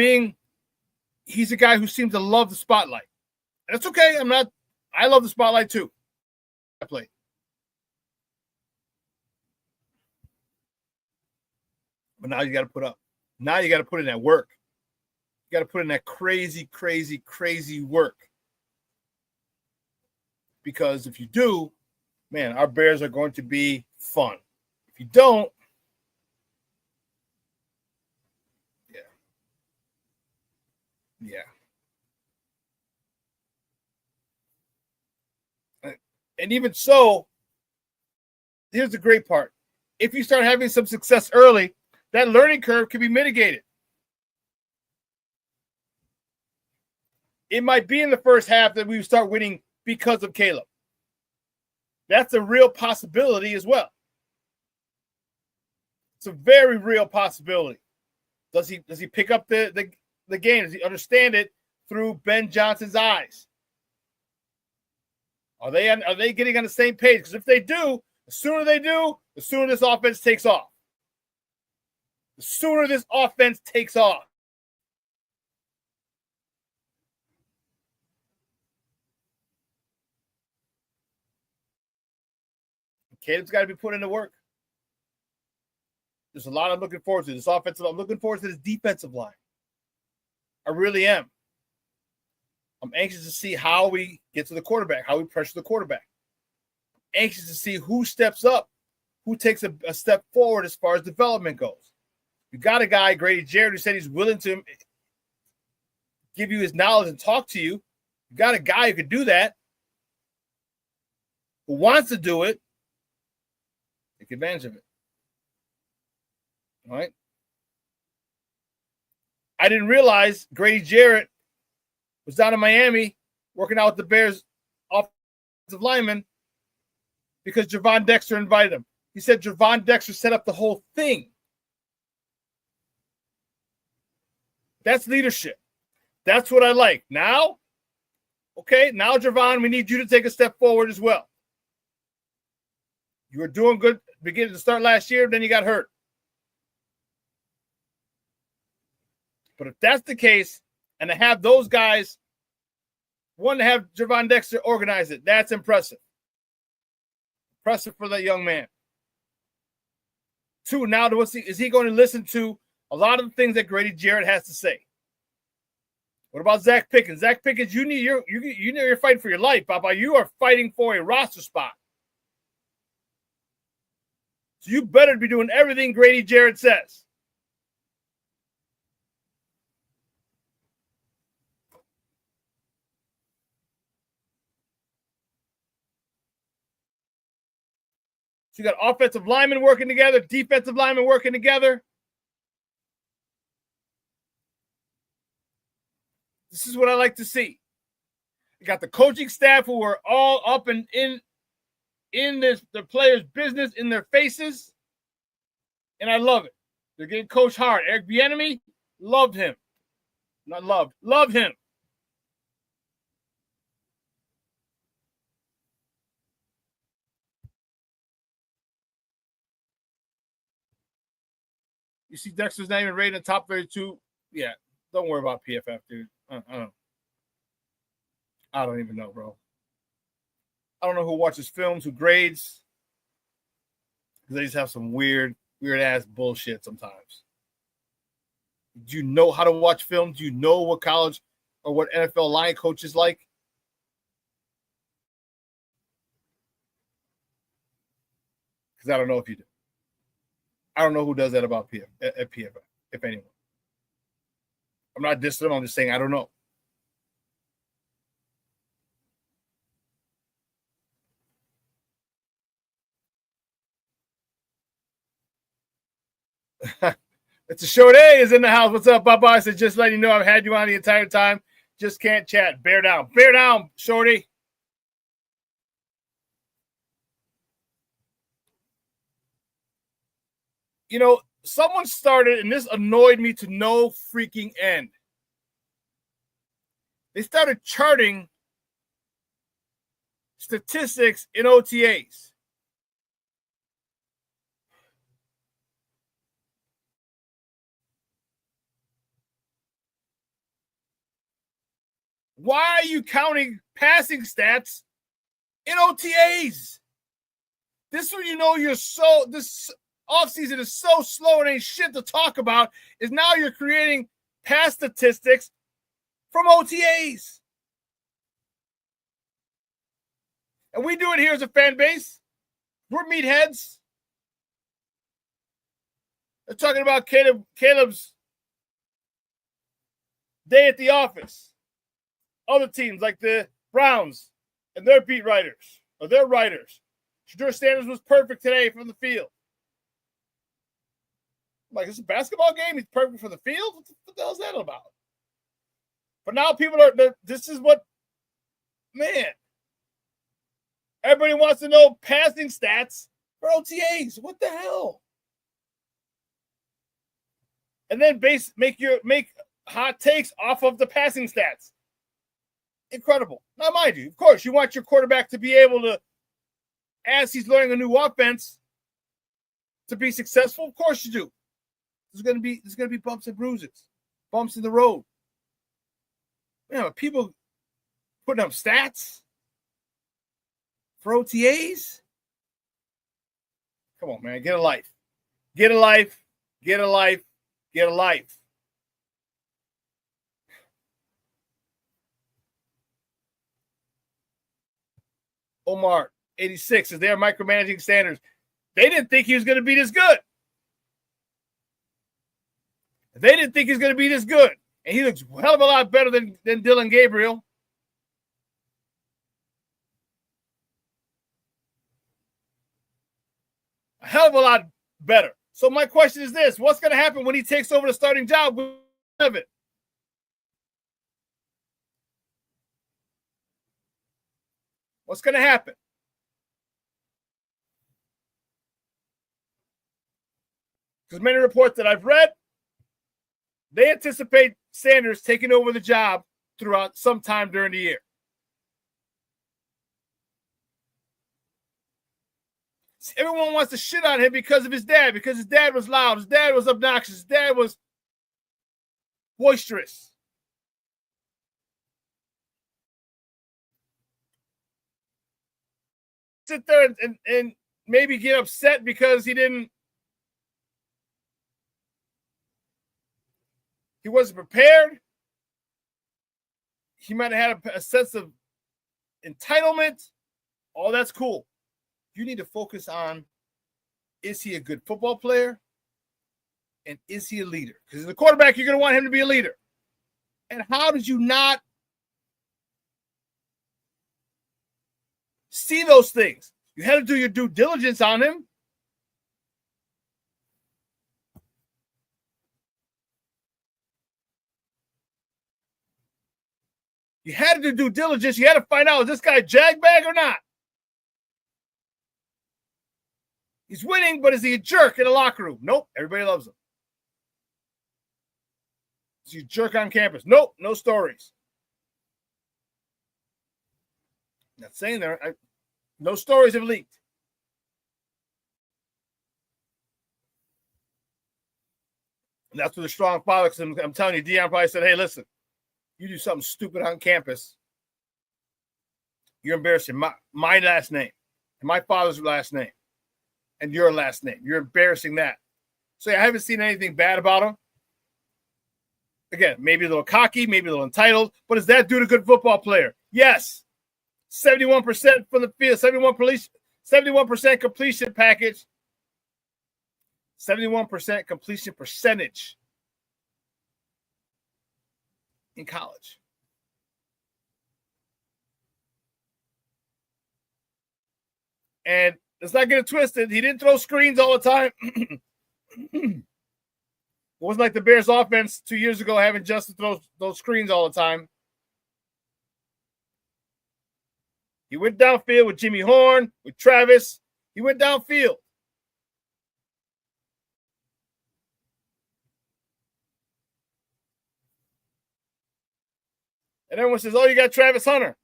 he's a guy who seems to love the spotlight. And that's okay. I love the spotlight too. I play. But now you got to put up. Now you got to put in that work. You got to put in that crazy, crazy, crazy work. Because if you do, man, our Bears are going to be fun. If you don't, yeah. And even so, here's the great part. If you start having some success early, that learning curve can be mitigated. It might be in the first half that we start winning because of Caleb. That's a real possibility as well. It's a very real possibility. Does he pick up the game? Does he understand it through Ben Johnson's eyes? Are they getting on the same page? Because if they do, the sooner they do, the sooner this offense takes off. The sooner this offense takes off. Caleb's got to be put into work. There's a lot I'm looking forward to. This offensive, I'm looking forward to this defensive line. I really am. I'm anxious to see how we get to the quarterback, how we pressure the quarterback. I'm anxious to see who steps up, who takes a step forward as far as development goes. You got a guy, Grady Jarrett, who said he's willing to give you his knowledge and talk to you. You got a guy who could do that, who wants to do it. Take advantage of it. All right. I didn't realize Grady Jarrett was down in Miami working out with the Bears offensive lineman because Gervon Dexter invited him. He said Gervon Dexter set up the whole thing. That's leadership. That's what I like. Now, okay, now, Gervon, we need you to take a step forward as well. You were doing good beginning to start last year, then you got hurt. But if that's the case, and to have those guys, one, to have Gervon Dexter organize it, that's impressive. Impressive for that young man. Two, now is he going to listen to a lot of the things that Grady Jarrett has to say? What about Zach Pickens? Zach Pickens, you know you're fighting for your life, Papa. You are fighting for a roster spot. So you better be doing everything Grady Jarrett says. So you got offensive linemen working together, defensive linemen working together. This is what I like to see. You got the coaching staff who are all up and in the players' business, in their faces. And I love it. They're getting coached hard. Eric Bieniemy, loved him. Not loved. Love him. You see Dexter's not even rated in the top 32. Yeah, don't worry about PFF, dude. I don't even know, bro. I don't know who watches films, who grades. They just have some weird ass bullshit sometimes. Do you know how to watch film? Do you know what college or what NFL line coach is like? Because I don't know if you do. I don't know who does that about at PFF, if anyone. I'm not dissing them. I'm just saying I don't know. It's a short A is in the house. What's up, Baba? I said, just letting you know I've had you on the entire time. Just can't chat. Bear down. Bear down, Shorty. You know, someone started, and this annoyed me to no freaking end. They started charting statistics in OTAs. Why are you counting passing stats in OTAs? This one, you know, this offseason is so slow and ain't shit to talk about, is now you're creating pass statistics from OTAs. And we do it here as a fan base. We're meatheads. They're talking about Caleb's day at the office. Other teams like the Browns and their beat writers or their writers. Shadur Sanders was perfect today from the field. I'm like, it's a basketball game. He's perfect for the field. What the hell is that about? But now people this is what, man. Everybody wants to know passing stats for OTAs. What the hell? And then make hot takes off of the passing stats. Incredible. Now, mind you, of course, you want your quarterback to be able to, as he's learning a new offense, to be successful. Of course you do. There's going to be bumps and bruises, bumps in the road. You know, people putting up stats for OTAs. Come on, man, get a life. Get a life. Get a life. Get a life. Omar, 86, is they're micromanaging Sanders. They didn't think he was going to be this good. They didn't think he's going to be this good. And he looks a hell of a lot better than Dylan Gabriel. A hell of a lot better. So my question is this. What's going to happen when he takes over the starting job with it? What's going to happen? Because many reports that I've read, they anticipate Sanders taking over the job throughout sometime during the year. See, everyone wants to shit on him because of his dad, because his dad was loud, his dad was obnoxious, his dad was boisterous. Sit there and maybe get upset because he wasn't prepared. He might have had a sense of entitlement. All that's cool. You need to focus on, is he a good football player? And is he a leader? Because as a quarterback, you're going to want him to be a leader. And how did you not see those things? You had to do your due diligence on him. You had to do due diligence. You had to find out, is this guy a jagbag or not? He's winning, but is he a jerk in the locker room? Nope. Everybody loves him. Is he a jerk on campus? Nope. No stories. Not saying there. No stories have leaked. And that's what the strong father, because I'm telling you, Deion probably said, hey, listen, you do something stupid on campus, you're embarrassing my last name and my father's last name and your last name. You're embarrassing that. So I haven't seen anything bad about him. Again, maybe a little cocky, maybe a little entitled, but is that dude a good football player? Yes. 71% from the field, 71% completion package, 71% completion percentage in college. And let's not get it twisted. He didn't throw screens all the time. It wasn't like the Bears offense 2 years ago having Justin throw those screens all the time. He went downfield with Jimmy Horn, with Travis. He went downfield. And everyone says, oh, you got Travis Hunter.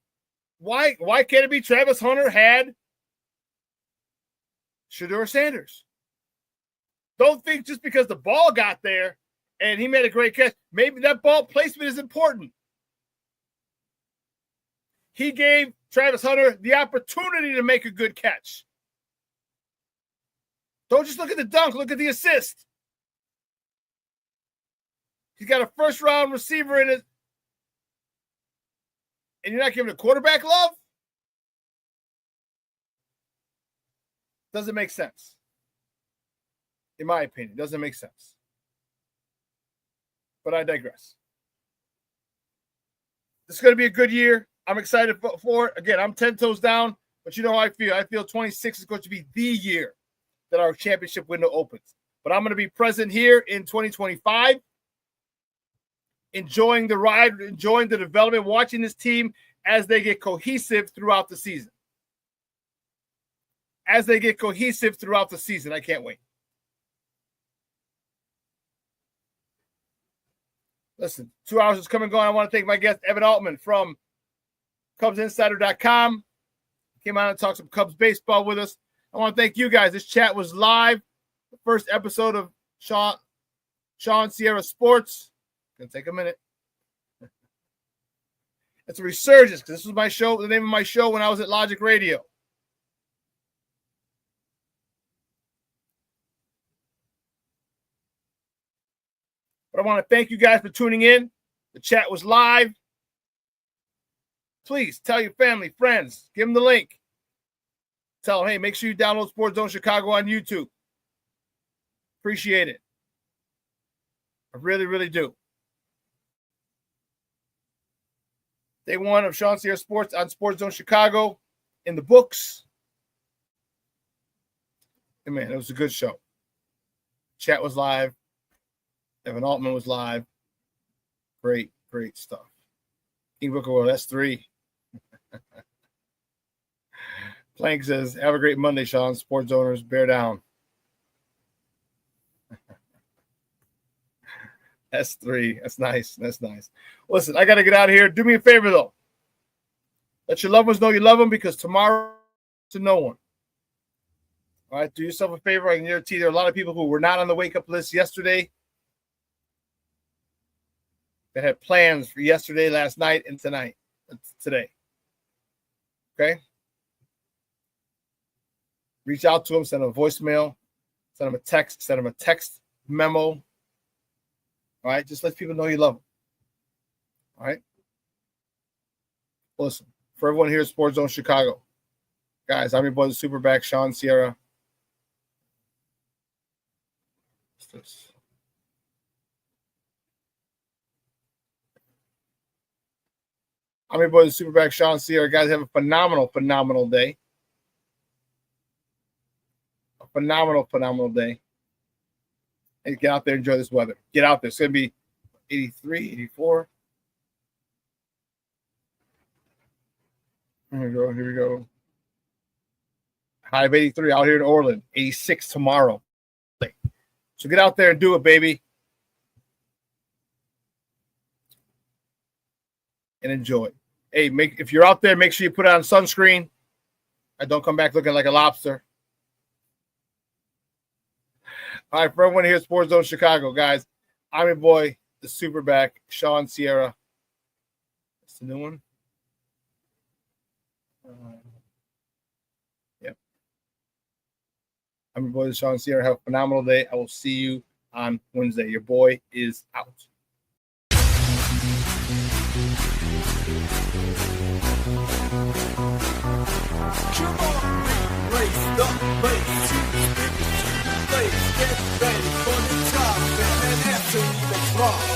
Why can't it be Travis Hunter had Shedeur Sanders? Don't think just because the ball got there and he made a great catch, maybe that ball placement is important. He gave Travis Hunter the opportunity to make a good catch. Don't just look at the dunk, look at the assist. He's got a first-round receiver in it, and you're not giving a quarterback love? Doesn't make sense. In my opinion, doesn't make sense. But I digress. This is going to be a good year. I'm excited for it. Again, I'm 10 toes down, but you know how I feel. I feel 26 is going to be the year that our championship window opens. But I'm going to be present here in 2025, enjoying the ride, enjoying the development, watching this team as they get cohesive throughout the season. As they get cohesive throughout the season. I can't wait. Listen, 2 hours is coming and going. I want to thank my guest, Evan Altman from CubsInsider.com. Came out and talked some Cubs baseball with us. I want to thank you guys. This chat was live. The first episode of Shawn Sierra Sports. Gonna take a minute. It's a resurgence because this was my show, the name of my show when I was at Logic Radio. But I want to thank you guys for tuning in. The chat was live. Please tell your family, friends, give them the link. Tell them, hey, make sure you download Sports Zone Chicago on YouTube. Appreciate it. I really, really do. Day one of Shawn Sierra Sports on Sports Zone Chicago in the books. And man, it was a good show. Chat was live. Evan Altman was live. Great, great stuff. King Booker World, that's 3. Plank says, have a great Monday, Shawn. Sports owners, bear down. That's 3. That's nice. That's nice. Listen, I got to get out of here. Do me a favor, though. Let your loved ones know you love them, because tomorrow to no one. All right, do yourself a favor. I can guarantee there are a lot of people who were not on the wake-up list yesterday that had plans for yesterday, last night, and today. Okay? Reach out to them, send them a voicemail, send them a text memo. All right? Just let people know you love them. All right? Listen, for everyone here at Sports Zone Chicago, guys, I'm your boy, the SuperBack, Shawn Sierra. I'm your boy, the SuperBack, Shawn Sierra. Guys, have a phenomenal day. A phenomenal day. And get out there and enjoy this weather. Get out there. It's going to be 83, 84. Here we go. High of 83 out here in Orland. 86 tomorrow. So get out there and do it, baby. And enjoy. Hey, if you're out there, make sure you put on sunscreen. And don't come back looking like a lobster. All right, for everyone here at Sports Zone Chicago, guys, I'm your boy, the SuperBack, Shawn Sierra. That's the new one. Yep. I'm your boy, Shawn Sierra. Have a phenomenal day. I will see you on Wednesday. Your boy is out.
Come on, race the place. Get ready for the top, and after we the